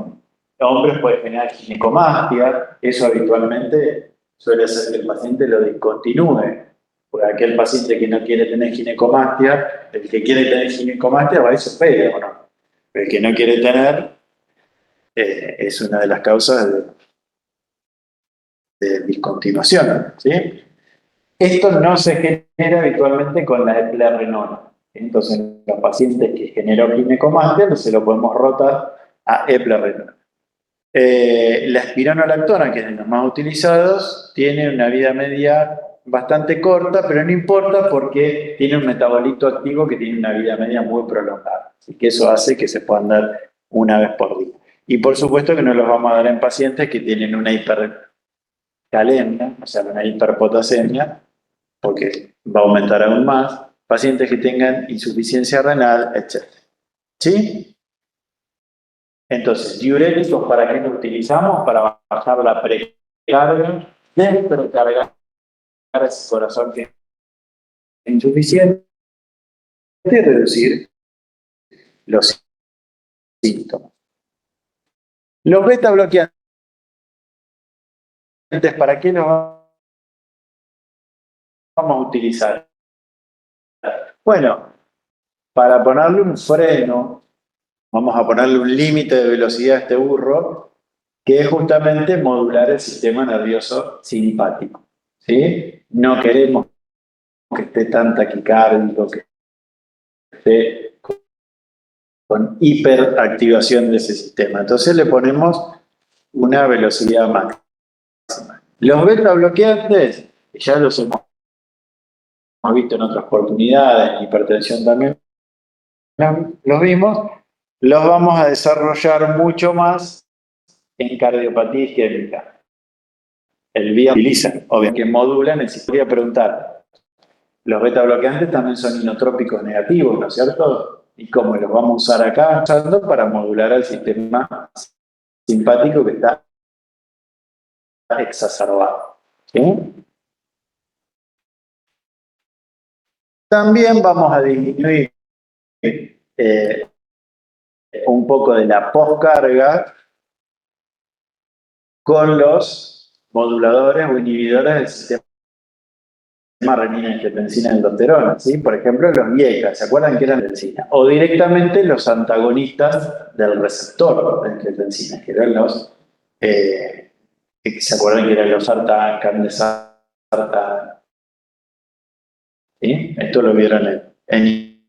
hombres puede generar ginecomastia. Eso habitualmente suele hacer que el paciente lo discontinúe. Porque aquel paciente que no quiere tener ginecomastia, el que quiere tener ginecomastia va y se opera, ¿o no? Pero el que no quiere tener es una de las causas de discontinuación, ¿sí? Esto no se genera habitualmente con la eplerenona. Entonces, los pacientes que generó ginecomastia, se lo podemos rotar a eplerenona. La espironolactona, que es de los más utilizados, tiene una vida media bastante corta, pero no importa porque tiene un metabolito activo que tiene una vida media muy prolongada. Así que eso hace que se puedan dar una vez por día. Y por supuesto que no los vamos a dar en pacientes que tienen una hipercalemia, o sea, una hiperpotasemia, porque va a aumentar aún más, pacientes que tengan insuficiencia renal, etc. ¿Sí? Entonces, diuréticos, ¿para qué los utilizamos? Para bajar la precarga, desprecargar ese corazón que es insuficiente y reducir los síntomas. Los beta bloqueantes, ¿para qué los vamos a utilizar? Bueno, para ponerle un freno, vamos a ponerle un límite de velocidad a este burro, que es justamente modular el sistema nervioso simpático, ¿sí? No queremos que esté tan taquicárdico, que esté con hiperactivación de ese sistema. Entonces le ponemos una velocidad máxima. Los beta bloqueantes, ya los hemos visto en otras oportunidades, en hipertensión también los vimos, los vamos a desarrollar mucho más en cardiopatía isquémica. El vía utilizan, obviamente, que modulan el sistema. Voy a preguntar, los beta bloqueantes también son inotrópicos negativos, ¿no es cierto? ¿Y cómo los vamos a usar acá? Usando para modular el sistema simpático que está exacerbado. ¿Sí? También vamos a disminuir un poco de la poscarga con los moduladores o inhibidores del sistema renina, angiotensina, aldosterona, ¿sí? Por ejemplo, los IECA, ¿se acuerdan que eran angiotensina? O directamente los antagonistas del receptor de angiotensina, que eran los, ¿se acuerdan que eran los sartán, candesartán? ¿Sí? Esto lo vieron en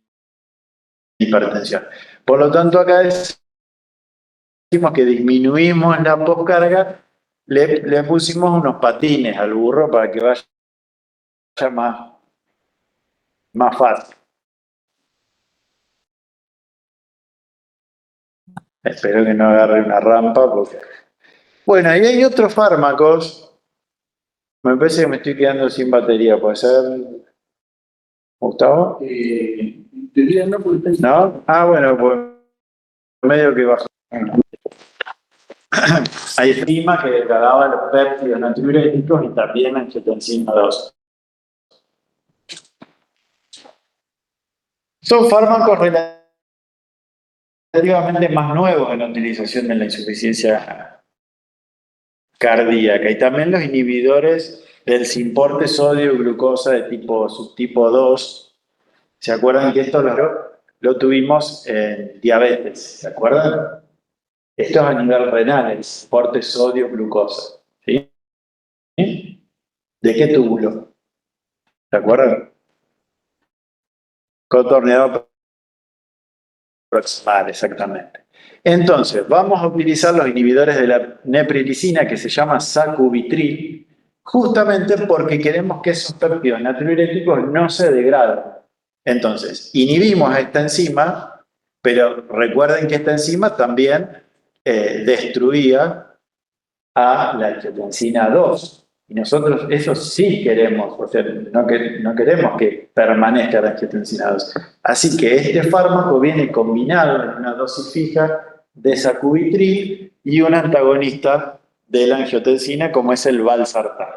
hipertensión. Por lo tanto, acá decimos que disminuimos la poscarga, le pusimos unos patines al burro para que vaya más fácil. Espero que no agarre una rampa porque... Bueno, y hay otros fármacos. Me parece que me estoy quedando sin batería. ¿Puede ser, Gustavo? ¿No? Ah, bueno, pues medio que bajo. Hay estima que degradaba los péptidos natriuréticos y también angiotensina 2. Son fármacos relativamente más nuevos en la utilización de la insuficiencia cardíaca y también los inhibidores del simporte sodio-glucosa de subtipo 2. ¿Se acuerdan que esto lo tuvimos en diabetes? ¿Se acuerdan? Esto es a nivel renal, el simporte sodio-glucosa. ¿Sí? ¿De qué túbulo? ¿Se acuerdan? Contorneado proximal, exactamente. Entonces, vamos a utilizar los inhibidores de la neprilicina que se llama sacubitril, justamente porque queremos que esos péptidos natriuréticos no se degraden. Entonces, inhibimos a esta enzima, pero recuerden que esta enzima también destruía a la angiotensina 2. Y nosotros eso sí queremos, o sea, no queremos que permanezca la angiotensina 2. Así que este fármaco viene combinado en una dosis fija de sacubitril y un antagonista de la angiotensina como es el valsartán.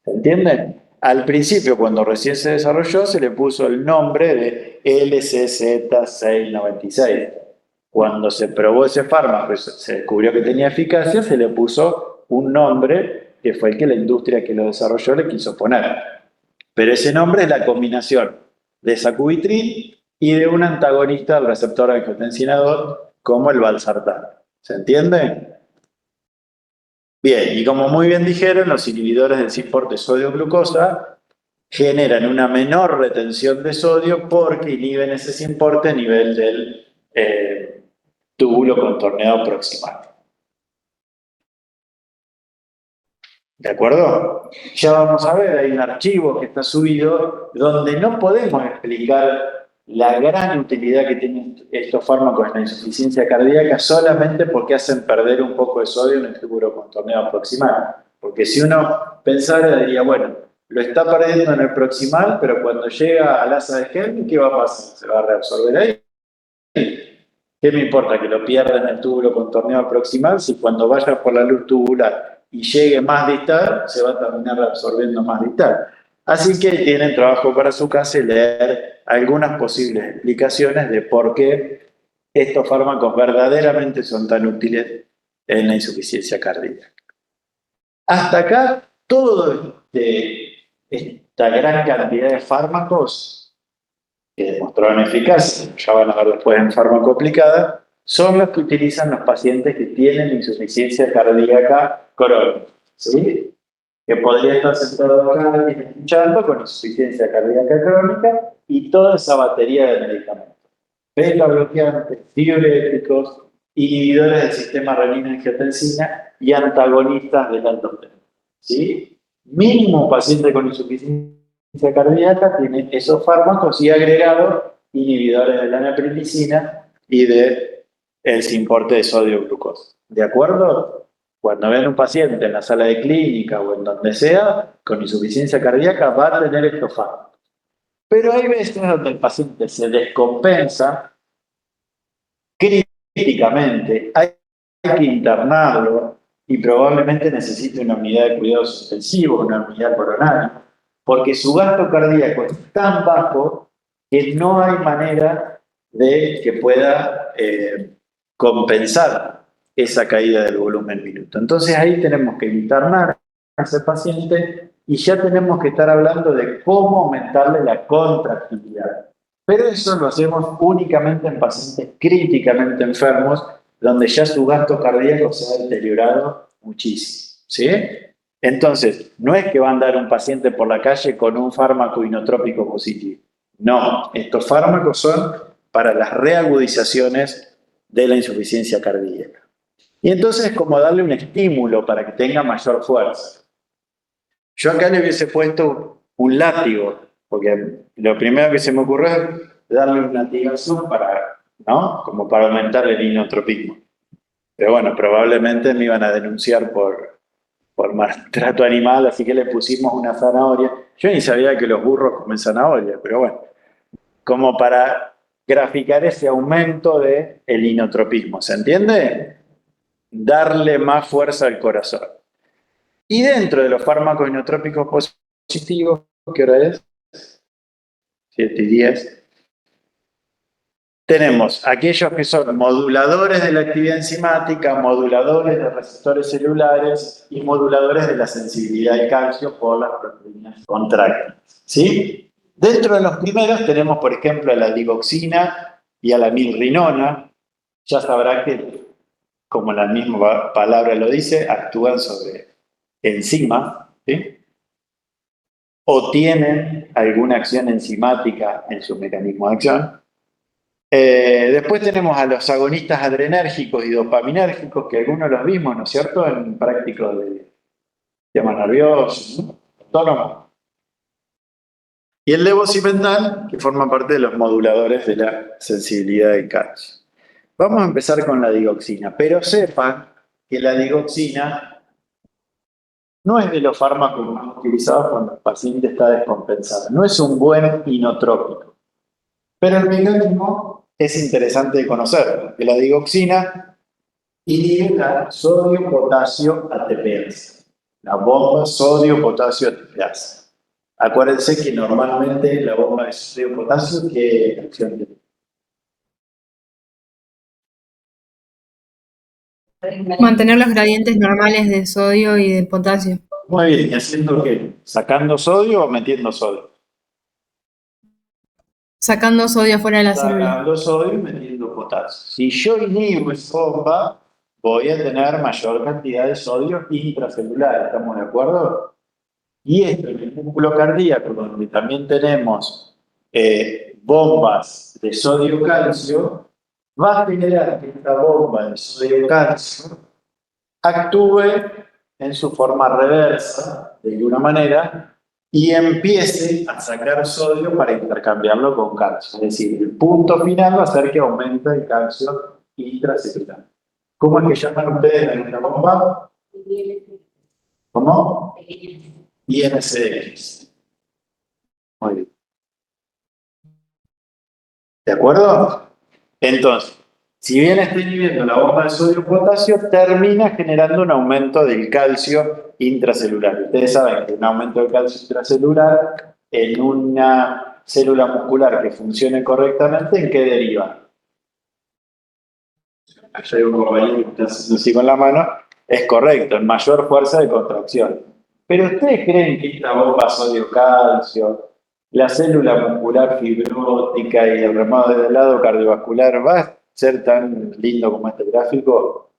¿Se entiende? Al principio, cuando recién se desarrolló, se le puso el nombre de LCZ696. Cuando se probó ese fármaco y se descubrió que tenía eficacia, se le puso un nombre que fue el que la industria que lo desarrolló le quiso poner. Pero ese nombre es la combinación de sacubitril y de un antagonista del receptor de angiotensina 2 como el valsartán. ¿Se entiende? Bien, y como muy bien dijeron, los inhibidores del transporte sodio-glucosa generan una menor retención de sodio porque inhiben ese transporte a nivel del túbulo contorneado proximal. ¿De acuerdo? Ya vamos a ver, hay un archivo que está subido donde no podemos explicar la gran utilidad que tienen estos fármacos en la insuficiencia cardíaca solamente porque hacen perder un poco de sodio en el túbulo contorneado proximal. Porque si uno pensara, diría, bueno, lo está perdiendo en el proximal, pero cuando llega al asa de Henle, ¿qué va a pasar? ¿Se va a reabsorber ahí? ¿Qué me importa que lo pierda en el túbulo contorneado proximal si cuando vaya por la luz tubular y llegue más distal, se va a terminar reabsorbiendo más distal? Así que tienen trabajo para su casa y leer algunas posibles explicaciones de por qué estos fármacos verdaderamente son tan útiles en la insuficiencia cardíaca. Hasta acá, toda esta gran cantidad de fármacos que demostraron eficacia, ya van a ver después en fármaco aplicada, son los que utilizan los pacientes que tienen insuficiencia cardíaca crónica, ¿sí? Que podría estar sentado acá escuchando con insuficiencia cardíaca crónica y toda esa batería de medicamentos. Beta bloqueantes, diuréticos, inhibidores del sistema renina-angiotensina y antagonistas del aldosterona, ¿sí? Mínimo paciente con insuficiencia cardíaca tiene esos fármacos y agregados inhibidores de la neprilicina y de el transporte de sodio-glucosa. ¿De acuerdo? Cuando ven un paciente en la sala de clínica o en donde sea, con insuficiencia cardíaca, va a tener estos fármacos. Pero hay veces donde el paciente se descompensa críticamente, hay que internarlo y probablemente necesite una unidad de cuidados intensivos, una unidad coronaria, porque su gasto cardíaco es tan bajo que no hay manera de que pueda compensar esa caída del volumen minuto. Entonces ahí tenemos que internar a ese paciente y ya tenemos que estar hablando de cómo aumentarle la contractilidad. Pero eso lo hacemos únicamente en pacientes críticamente enfermos, donde ya su gasto cardíaco se ha deteriorado muchísimo, ¿sí? Entonces, no es que va a andar un paciente por la calle con un fármaco inotrópico positivo. No, estos fármacos son para las reagudizaciones de la insuficiencia cardíaca. Y entonces es como darle un estímulo para que tenga mayor fuerza. Yo acá le hubiese puesto un látigo, porque lo primero que se me ocurrió es darle un latigazo para, ¿no? Como para aumentar el inotropismo. Pero bueno, probablemente me iban a denunciar por maltrato animal, así que le pusimos una zanahoria. Yo ni sabía que los burros comen zanahoria, pero bueno, como para graficar ese aumento del inotropismo, ¿se entiende? Darle más fuerza al corazón. Y dentro de los fármacos inotrópicos positivos, ¿qué hora es? 7:10. Tenemos aquellos que son moduladores de la actividad enzimática, moduladores de receptores celulares y moduladores de la sensibilidad al calcio por las proteínas contráctiles, ¿sí? Dentro de los primeros tenemos, por ejemplo, a la digoxina y a la milrinona. Ya sabrá que, como la misma palabra lo dice, actúan sobre enzimas, ¿sí? O tienen alguna acción enzimática en su mecanismo de acción. Después tenemos a los agonistas adrenérgicos y dopaminérgicos, que algunos los vimos, ¿no es cierto?, en prácticos de sistema nervioso, ¿no? Autónomo. Y el levosimental, que forma parte de los moduladores de la sensibilidad del calcio. Vamos a empezar con la digoxina, pero sepan que la digoxina no es de los fármacos más utilizados cuando el paciente está descompensado. No es un buen inotrópico. Pero el mecanismo es interesante de conocer, porque la digoxina inhibe la sodio-potasio ATPase. La bomba sodio-potasio ATPase. Acuérdense que normalmente la bomba de sodio-potasio, ¿qué acción tiene? Mantener los gradientes normales de sodio y de potasio. Muy bien, ¿y haciendo qué? ¿Sacando sodio o metiendo sodio? Sacando sodio fuera de la célula. Sacando sodio y metiendo potasio. Si yo inhibo esa bomba, voy a tener mayor cantidad de sodio intracelular, ¿estamos de acuerdo? Y esto en el músculo cardíaco, donde también tenemos bombas de sodio-calcio, va a generar que esta bomba de sodio-calcio actúe en su forma reversa, de alguna manera, y empiece a sacar sodio para intercambiarlo con calcio. Es decir, el punto final va a ser que aumente el calcio intracelular. ¿Cómo es que llaman ustedes a esta bomba? ¿Cómo? INCX. Muy bien. ¿De acuerdo? Entonces, si bien está inhibiendo la bomba de sodio-potasio, termina generando un aumento del calcio intracelular. Ustedes saben que un aumento del calcio intracelular en una célula muscular que funcione correctamente, ¿en qué deriva? Allá hay un compañero que está haciendo así con la mano. Es correcto, en mayor fuerza de contracción. Pero ¿ustedes creen que esta bomba sodio-calcio, la célula muscular fibrótica y el remodelado cardiovascular va a ser tan lindo como este gráfico?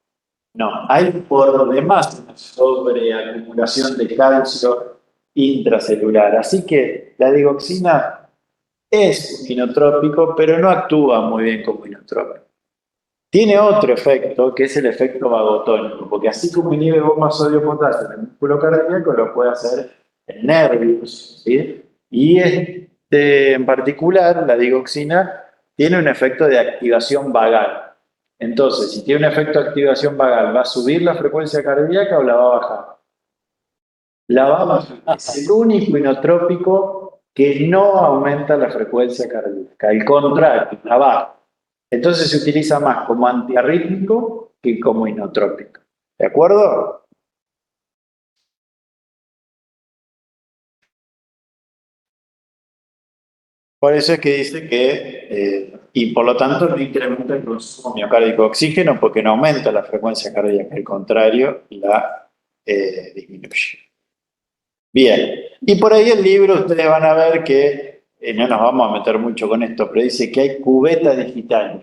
No, hay por demás una sobreacumulación de calcio intracelular. Así que la digoxina es un inotrópico, pero no actúa muy bien como inotrópico. Tiene otro efecto, que es el efecto vagotónico, porque así como inhibe bomba sodio-potasio en el músculo cardíaco, lo puede hacer en nervios, ¿sí? Y en particular, la digoxina tiene un efecto de activación vagal. Entonces, si tiene un efecto de activación vagal, ¿va a subir la frecuencia cardíaca o la va a bajar? La va a bajar. Es el único inotrópico que no aumenta la frecuencia cardíaca. Al contrario, la baja. Entonces se utiliza más como antiarrítmico que como inotrópico. ¿De acuerdo? Por eso es que dice que, y por lo tanto no incrementa el consumo miocárdico de oxígeno porque no aumenta la frecuencia cardíaca, al contrario, la disminuye. Bien, y por ahí el libro ustedes van a ver que, no nos vamos a meter mucho con esto, pero dice que hay cubetas digitales.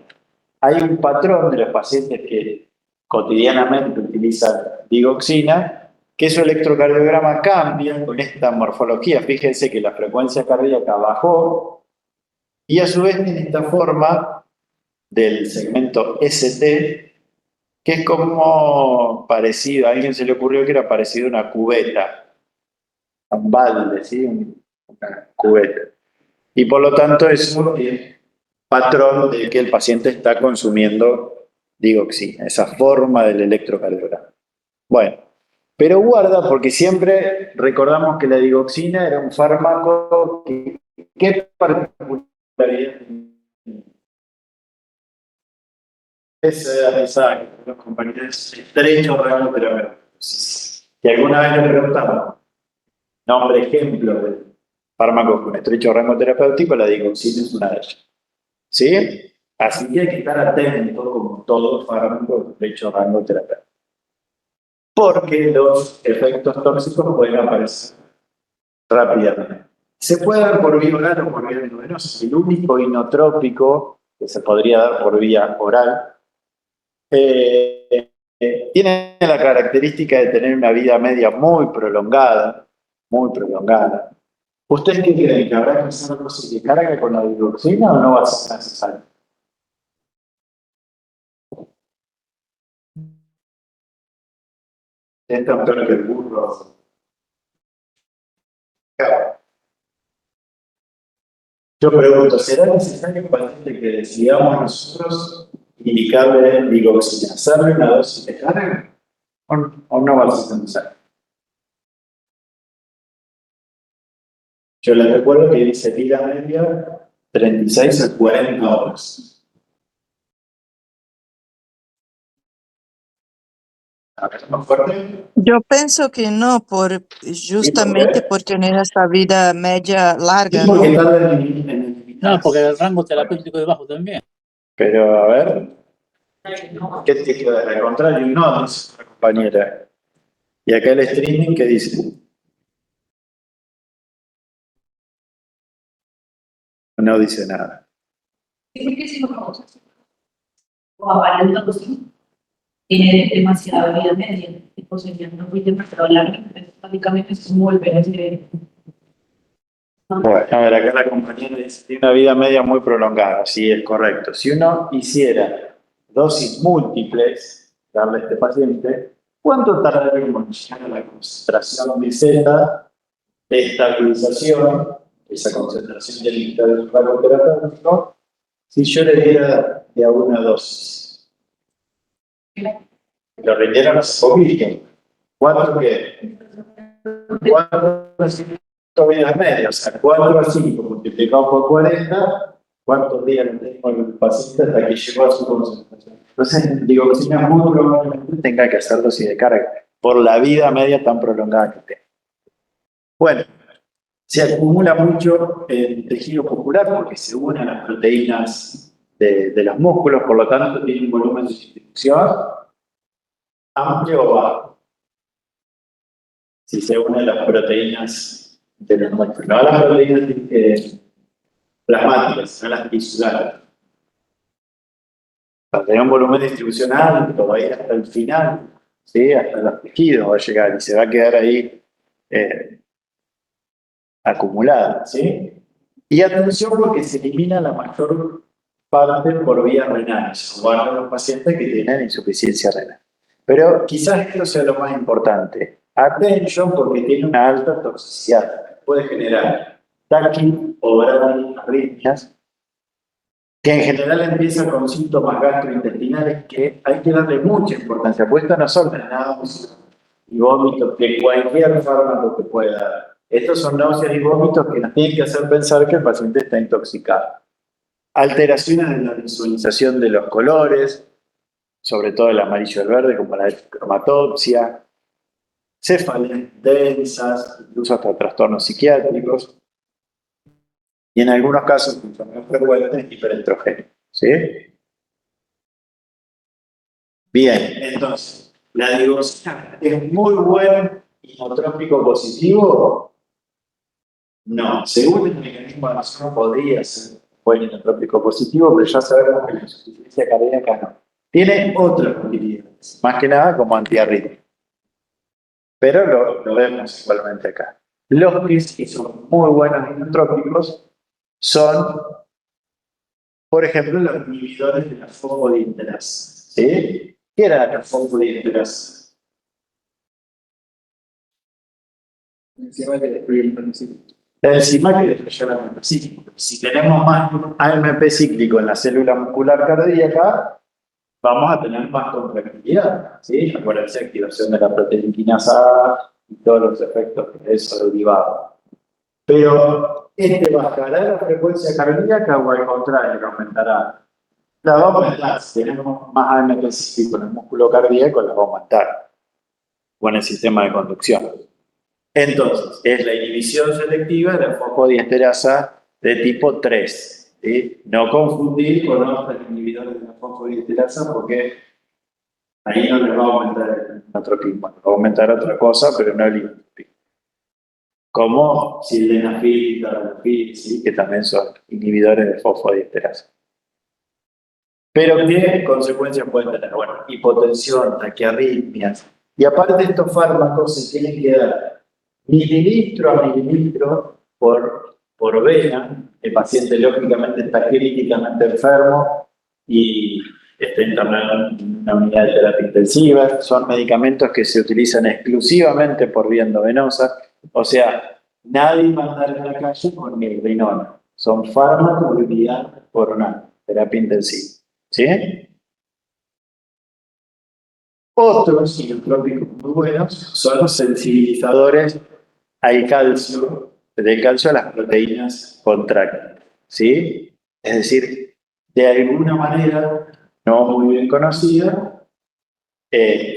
Hay un patrón de los pacientes que cotidianamente utilizan digoxina, que su electrocardiograma cambia con esta morfología. Fíjense que la frecuencia cardíaca bajó y a su vez tiene esta forma del segmento ST, que es como parecido, a alguien se le ocurrió que era parecido a una cubeta, un balde, ¿sí? Una cubeta. Y por lo tanto eso es patrón de que el paciente está consumiendo digoxina, esa forma del electrocardiograma. Bueno, pero guarda porque siempre recordamos que la digoxina era un fármaco que ¿qué particularidad tenía? Esa los compañeros estrecho rango terapéutico. Si alguna vez le preguntamos nombre ejemplo de fármacos con estrecho rango terapéutico, la digoxina es una de ellas. ¿Sí? Así que hay que estar atento, como todo fármaco de estrecho rango terapéutico. Porque los efectos tóxicos pueden aparecer rápidamente. Se puede dar por vía oral o por vía endovenosa. El único inotrópico que se podría dar por vía oral tiene la característica de tener una vida media muy prolongada, muy prolongada. ¿Usted qué cree? ¿Que habrá que hacer algo si se carga con la digoxina o no va a ser necesario? Esto es peor que el burro. Claro. Yo pregunto, ¿será necesario para el paciente que decidamos nosotros indicarle digoxina, hacerle una dosis de carga o no va a ser necesario? Yo les recuerdo que dice vida media 36 a 40 horas. A ver, más fuerte. Yo pienso que no, justamente por tener esa vida media larga, Porque ¿no? tarda en No, porque el rango terapéutico es bajo también. Pero a ver, ¿qué te queda? Al contrario, no, dice una compañera. Y acá el streaming, ¿qué dice? No dice nada. O aparenta tiene demasiada vida media, tipo sería no muy demasiado larga, básicamente es como volver a ese. Bueno, a ver, acá la compañera dice, tiene una vida media muy prolongada, sí, es correcto. Si uno hiciera dosis múltiples, darle a este paciente, ¿cuánto tardaríamos en llegar a la concentración de Z, de estabilización, esa concentración del líquido terapéutico, si yo le diera de a una dosis? Lo rindieron hace poquito. ¿Cuánto qué? 4 a 5 vidas medias, o sea, 4 a 5 multiplicado por 40, ¿cuántos días le tengo al paciente hasta que llegó a su concentración? Entonces, digo que si no es muy probablemente tenga que hacer dosis de carga por la vida media tan prolongada que tenga. Bueno, se acumula mucho en tejido muscular porque se unen las proteínas de los músculos, por lo tanto tiene un volumen de distribución amplio o bajo. Si se unen las proteínas de los músculos, no las proteínas plasmáticas, no las tisulares. Para tener un volumen de distribución alto, va a ir hasta el final, ¿sí? Hasta los tejidos va a llegar y se va a quedar ahí acumulada, ¿sí? Y atención porque se elimina la mayor parte por vías renales, o a los pacientes que tienen insuficiencia renal. Pero quizás esto sea lo más importante. Atención porque tiene una alta toxicidad. Puede generar taquis o arritmias, que en general empieza con síntomas gastrointestinales que hay que darle mucha importancia, pues esto no son náuseas y vómitos que cualquier fármaco te pueda dar. Estos son náuseas y vómitos que nos tienen que hacer pensar que el paciente está intoxicado. Alteraciones en la visualización de los colores, sobre todo el amarillo y el verde, como la cromatopsia, cefaleas densas, incluso hasta trastornos psiquiátricos, y en algunos casos, mucho más frecuentes, hiperestrogenia. ¿Sí? Bien, entonces, ¿la digoxina es muy buen inotrópico positivo? No, según el mecanismo de acción podría ser buen inotrópico positivo, pero ya sabemos que la insuficiencia cardíaca no. Tiene otras utilidades, más que nada como antiarrítmico. Pero lo vemos igualmente acá. Los que sí son muy buenos inotrópicos son, por ejemplo, los inhibidores de la fosfodiesterasa. ¿Sí? ¿Qué era la fosfodiesterasa? La enzima que destruye el AMP cíclico. Si tenemos más AMP cíclico en la célula muscular cardíaca, vamos a tener más contractilidad, ¿sí? Acuérdense, activación de la proteína quinasa A y todos los efectos de eso derivado. Pero, ¿bajará la frecuencia cardíaca o al contrario, aumentará? La va a aumentar. Si tenemos más AMP cíclico en el músculo cardíaco, la va a aumentar. O en el sistema de conducción. Entonces, es la inhibición selectiva de la fosfodiesterasa de tipo 3. ¿Sí? No confundir con otros inhibidores de la fosfodiesterasa porque ahí no les va a aumentar el inotropismo, va a aumentar otra cosa, pero no el inotropismo. Como sildenafil y tadalafil, ¿sí? Que también son inhibidores de fosfodiesterasa. Pero ¿qué consecuencias pueden tener? Bueno, hipotensión, taquiarritmias. Y aparte estos fármacos se tienen que dar mililitro a mililitro por vena. El paciente lógicamente está críticamente enfermo y esté internado en una unidad de terapia intensiva. Son medicamentos que se utilizan exclusivamente por vía endovenosa. O sea, nadie va a andar en la calle con milrinona. Son fármacos de unidad coronal, terapia intensiva. ¿Sí? Otros inotrópicos muy buenos son los sensibilizadores al calcio, del calcio a las proteínas contráctiles. ¿Sí? Es decir, de alguna manera, no muy bien conocida,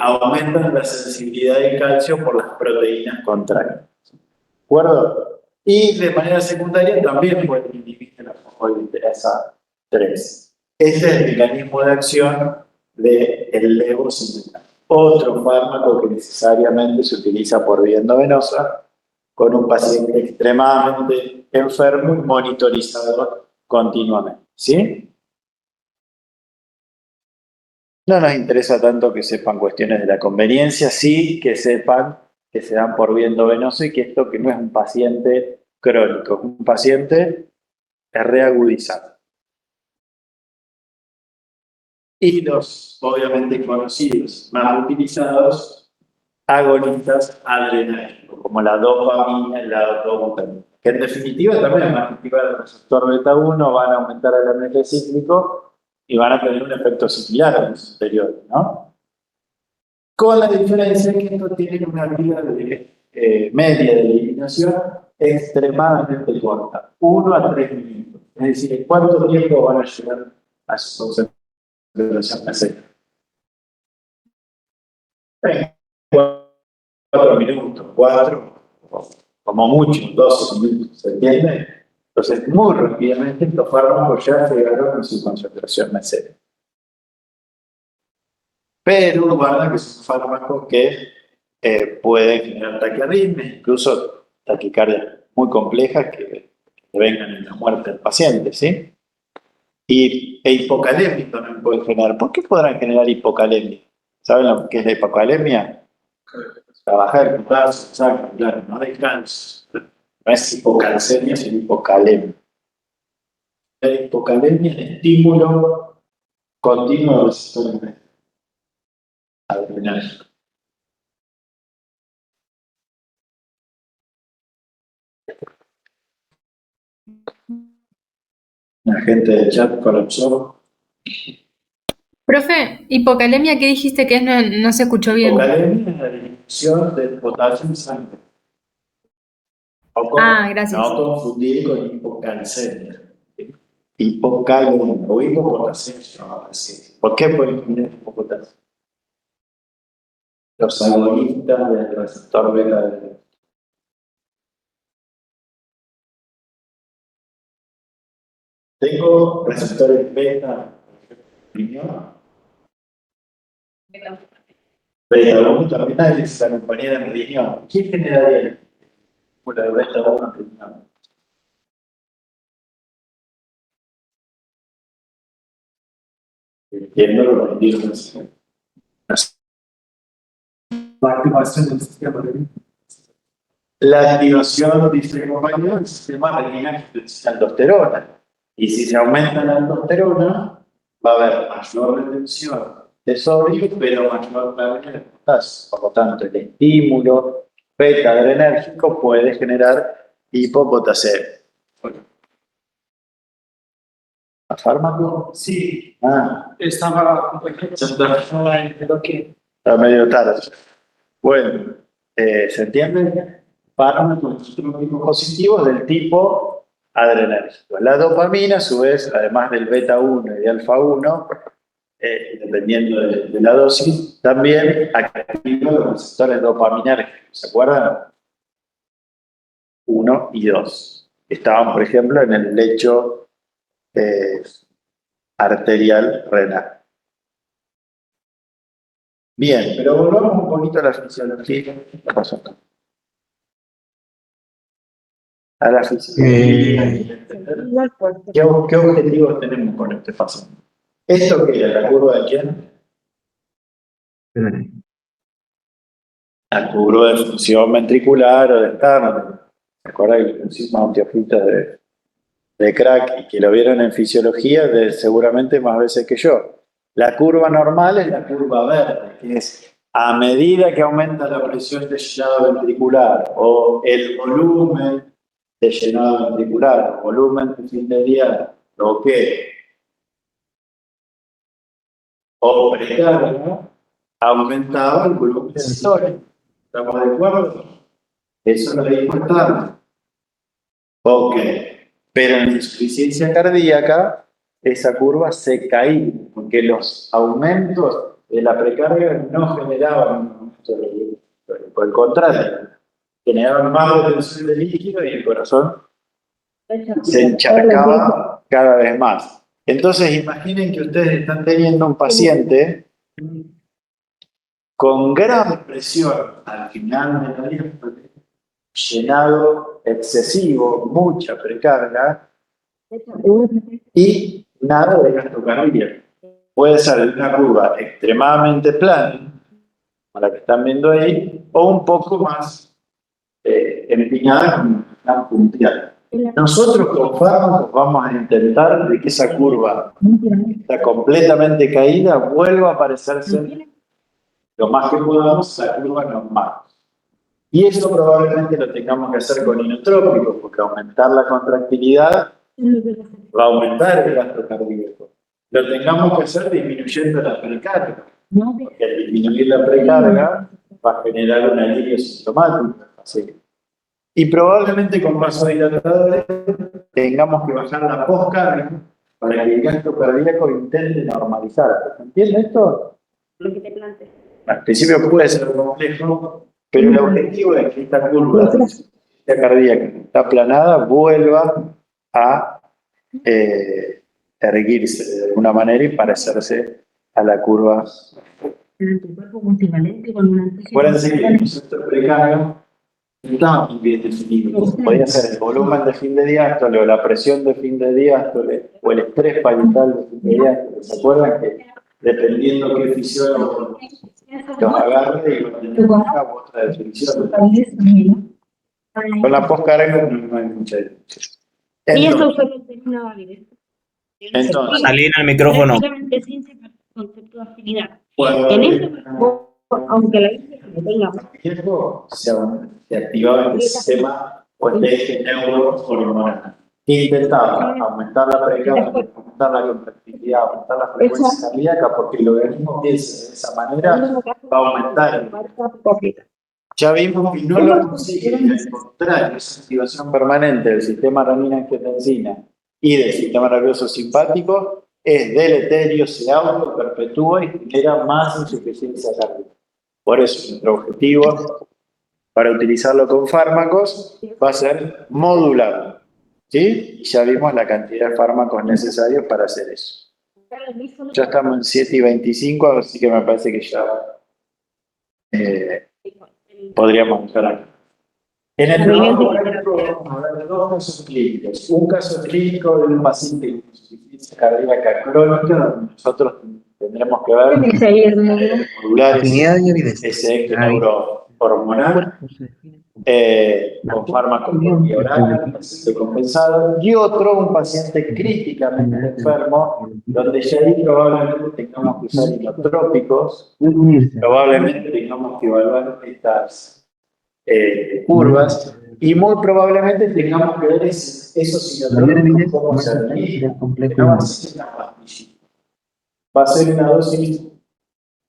aumentan la sensibilidad del calcio por las proteínas contráctiles. ¿De acuerdo? Y de manera secundaria también pueden inhibir la fosfodiesterasa 3. Ese es el mecanismo de acción del levosimendan. Otro fármaco que necesariamente se utiliza por vía endovenosa con un paciente extremadamente enfermo y monitorizado continuamente. ¿Sí? No nos interesa tanto que sepan cuestiones de la conveniencia, sí que sepan que se dan por vía endovenosa y que esto que no es un paciente crónico, es un paciente reagudizado. Y los, obviamente, conocidos, más utilizados, agonistas adrenérgicos, como la dopamina y la dobutamina, que en definitiva también van a activar el receptor beta 1, van a aumentar el AMP cíclico y van a tener un efecto similar a los anteriores, ¿no? Con la diferencia que estos tienen una vida de media de eliminación extremadamente corta, 1 a 3 minutos. Es decir, ¿en cuánto tiempo van a llegar a su concentración meseta? 4 minutos, 4, como mucho, 12 minutos, ¿se entiende? Entonces, muy rápidamente estos fármacos ya llegaron a su concentración meseta. Pero guarda que son fármacos que pueden generar taquiarritmias, incluso taquicardias muy complejas que vengan en la muerte del paciente, ¿sí? E hipocalemia también puede generar. ¿Por qué podrán generar hipocalemia? ¿Saben lo que es la hipocalemia? Trabajar el potasio, exacto, claro, no descanso. No es hipocalcemia, sino hipocalemia. La hipocalemia es el estímulo continuo del sistema adrenérgico. La gente del chat colapsó. Profe, hipocalemia, ¿qué dijiste que es? No se escuchó bien. Hipocalemia es la disminución del potasio en sangre. Gracias. No confundir con hipocalcemia. Hipocalemia o hipopotasemia. No, así. ¿Por qué pueden tener hipopotasemia? Los agonistas del receptor beta. Tengo receptores beta. Beta 1 también es la compañía de riñón. ¿Quién generaría la de beta 1 en riñón? ¿Quién no lo vendieron así? La activación del sistema renina. La activación, dice el compañero, del sistema renina que es aldosterona. Y si se aumenta la aldosterona, va a haber mayor retención de sodio, pero mayor pérdida de potasio. Por lo tanto, el estímulo beta adrenérgico puede generar hipopotasemia. ¿A fármaco? Sí, Estaba creo que está medio tarde. Bueno, ¿se entiende? Fármacos positivos del tipo adrenérgico. La dopamina, a su vez, además del beta 1 y de alfa 1, dependiendo de la dosis, también activa los receptores dopaminérgicos. ¿Se acuerdan? 1 y 2. Estaban, por ejemplo, en el lecho arterial renal. Bien, pero volvamos un poquito a la fisiología. ¿Qué pasó acá? A la fisiología. ¿Qué objetivos tenemos con este paciente? ¿Esto qué era? ¿La curva de quién? La curva de función ventricular o de Turner. ¿Se acuerdan que le pusimos anteojitos de crack y que lo vieron en fisiología seguramente más veces que yo? La curva normal es la curva verde, que es a medida que aumenta la presión de llenado ventricular o el volumen de llenado ventricular, volumen de fin de día, lo que o precarga, aumentaba el volumen sistólico. ¿Estamos de acuerdo? Eso es lo importante. Ok, pero en la insuficiencia cardíaca, esa curva se caía, porque los aumentos de la precarga no generaban un aumento de líquido. Por el contrario, generaban más retención de líquido y el corazón se encharcaba cada vez más. Entonces, imaginen que ustedes están teniendo un paciente con gran presión al final de la diástole, llenado excesivo, mucha precarga y nada de gasto cardíaco. Puede ser una curva extremadamente plana, como la que están viendo ahí, o un poco más empinada, como una punteada. Nosotros con fármacos vamos a intentar de que esa curva está completamente caída vuelva a aparecerse lo más que podamos a la curva normal. Y eso probablemente lo tengamos que hacer con inotrópicos, porque aumentar la contractilidad va a aumentar el gasto cardíaco. Lo tengamos que hacer disminuyendo la precarga, porque al disminuir la precarga va a generar un alivio sintomático. Así. Y probablemente con vasodilatadores tengamos que bajar la poscarga para que el gasto cardíaco intente normalizar. ¿Entiende esto? Lo que te planteé. Al principio puede ser complejo, pero el objetivo es que esta curva de insuficiencia cardíaca que está aplanada vuelva a erguirse de alguna manera y parecerse a la curva. El anticuerpo multivalente con un antígeno. Acuérdense que el concepto de precarga no estaba muy bien definido. Podía ser el volumen de fin de diástole o la presión de fin de diástole o el estrés parietal de fin de diástole. ¿Se acuerdan que dependiendo qué fisiólogo los agarre y va a tener una u otra definición? Con la poscarga no hay mucha diferencia. Y eso usualmente es una validez. Entonces, Salí en el micrófono. Prácticamente ciencia para el concepto de afinidad. cuando En este marco, aunque la ICE tenga tiempo se activaba el sistema o el eje neurohormonal. Intentaba aumentar la precarga, aumentar la contractilidad, aumentar la frecuencia cardíaca, porque el organismo piensa de esa manera, va a aumentar. Ya vimos que no lo consigue, al contrario, esa activación permanente del sistema renina-angiotensina y del sistema nervioso simpático es deleterio, se auto-perpetúa y genera más insuficiencia cardíaca. Por eso nuestro objetivo para utilizarlo con fármacos va a ser modularlo. ¿Sí? Y ya vimos la cantidad de fármacos necesarios para hacer eso. Ya estamos en 7:25, así que me parece que ya podríamos estar aquí. En el trabajo, por ejemplo, vamos a hablar de dos casos clínicos. Un caso clínico de un paciente con insuficiencia cardíaca crónica, donde nosotros tendremos que ver modular ese eje neurohormonal con fármacos orales, paciente compensado, y otro, un paciente críticamente enfermo, donde ya ahí probablemente tengamos que usar inotrópicos, probablemente tengamos que evaluar estas curvas, y muy probablemente tengamos que ver esos inotrópicos cómo se administran, que no va a ser una pastillita, va a ser una dosis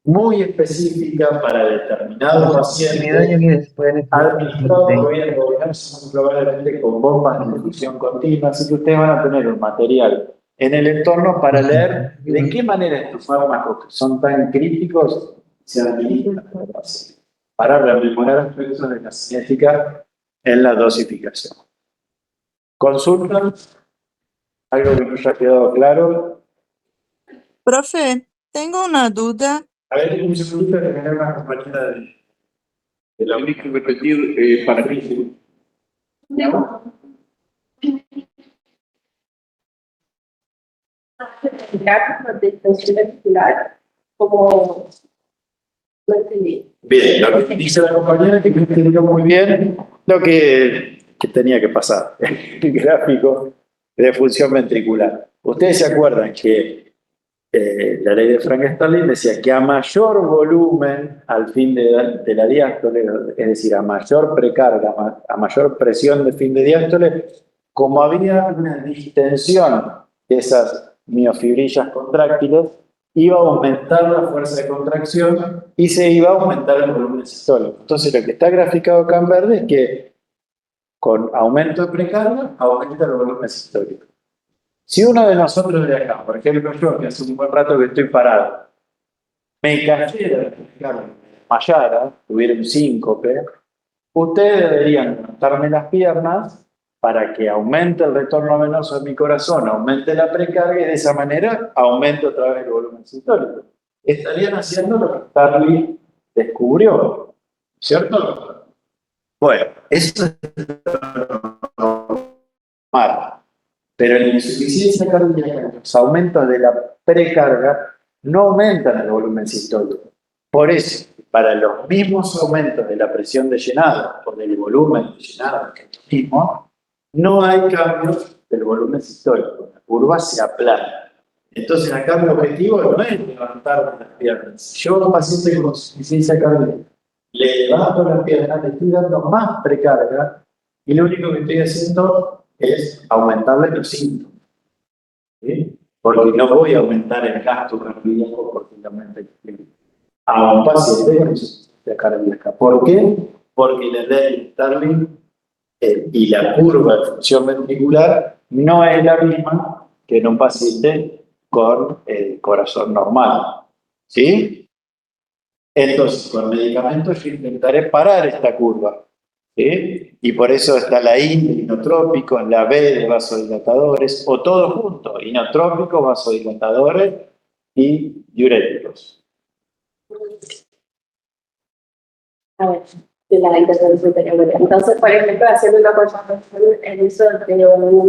muy específica para determinados pacientes, administrado por el gobierno, probablemente con bombas de difusión continua, así que ustedes van a tener un material en el entorno para leer de qué manera estos fármacos que son tan críticos se administran al paciente, para rememorar aspectos de la cinética en la dosificación. ¿Consulta? ¿Algo que no haya quedado claro? Profe, tengo una duda. A ver, un segundito que me una compañera de la única que repetir para mí. Como no entendí. Bien, lo que dice la compañera que entendió muy bien lo que tenía que pasar, el gráfico de función ventricular. Ustedes se acuerdan que la ley de Frank-Starling decía que a mayor volumen al fin de la diástole, es decir, a mayor precarga, a mayor presión de fin de diástole, como había una distensión de esas miofibrillas contráctiles, iba a aumentar la fuerza de contracción y se iba a aumentar el volumen sistólico. Entonces, lo que está graficado acá en verde es que con aumento de precarga, aumenta el volumen sistólico. Si uno de nosotros de acá, por ejemplo yo, que hace un buen rato que estoy parado, me cayera, me desmayara, tuviera un síncope, ustedes deberían levantarme las piernas para que aumente el retorno venoso de mi corazón, aumente la precarga y de esa manera aumente otra vez el volumen sistólico. Estarían haciendo lo que Starling descubrió, ¿cierto? Bueno, eso es normal. Pero en la insuficiencia cardíaca, los aumentos de la precarga no aumentan el volumen sistólico. Por eso, para los mismos aumentos de la presión de llenado o del volumen de llenado, que es lo mismo, no hay cambios del volumen sistólico. La curva se aplana. Entonces, acá mi objetivo no es levantar las piernas. Si yo a un paciente con insuficiencia cardíaca le levanto las piernas, le estoy dando más precarga y lo único que estoy haciendo es aumentarle los síntomas. ¿Sí? Porque no voy a aumentar el gasto cardíaco porque le aumente a un paciente con insuficiencia cardíaca. ¿Por qué? Porque la ley de Starling y la curva de función ventricular no es la misma que en un paciente con el corazón normal. ¿Sí? Entonces, con medicamentos yo intentaré parar esta curva. ¿Sí? Y por eso está la I de inotrópico, la B de vasodilatadores, o todo junto, inotrópicos, vasodilatadores y diuréticos. A ver, de la intervención superior. Entonces, por ejemplo, hacer una concentración en eso de un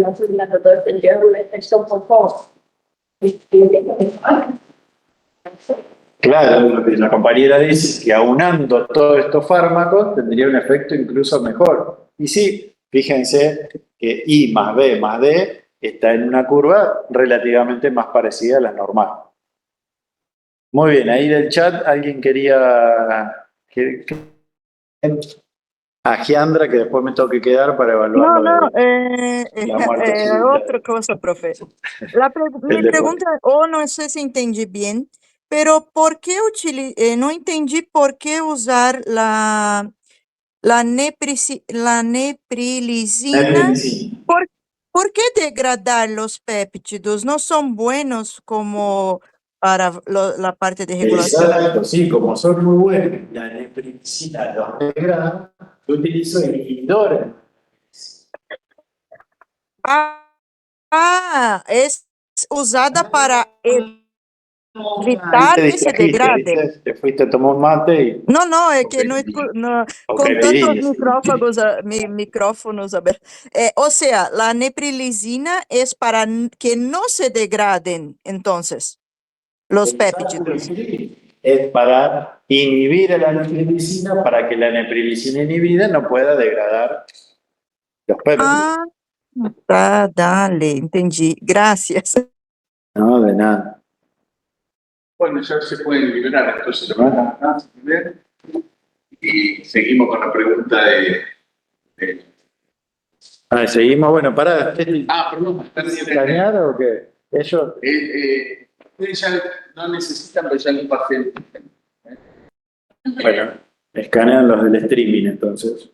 vasodilatador tendría un efecto un poco. Claro, lo que la compañera dice, que aunando todos estos fármacos tendría un efecto incluso mejor. Y sí, fíjense que I más B más D está en una curva relativamente más parecida a la normal. Muy bien, ahí del chat alguien quería... Giandra, que después me tengo que quedar para evaluar. No, la muerte súbita. otra cosa, profe. Mi pregunta, no sé si entendí bien, pero ¿por qué no entendí por qué usar la neprilisina? ¿Por qué degradar los péptidos? ¿No son buenos como para la parte de regulación? Exacto, sí, como son muy buenos, la neprilisina los degrada, yo utilizo inhibidores. Es usada para evitar que se degrade. Te fuiste a tomar un mate y... No, es que no con tantos micrófonos, a ver. O sea, la neprilisina es para que no se degraden, entonces, los péptidos. Es para inhibir a la neprilisina, para que la neprilisina inhibida no pueda degradar los péptidos. Dale, entendí. Gracias. No, de nada. Bueno, ya se pueden liberar, entonces lo van a ver y seguimos con la pregunta de... Seguimos, bueno, pará. Perdón, ¿están ¿Escanear o qué? Ellos... ustedes ya no necesitan, pero ya les pasé. Bueno, escanean los del streaming entonces.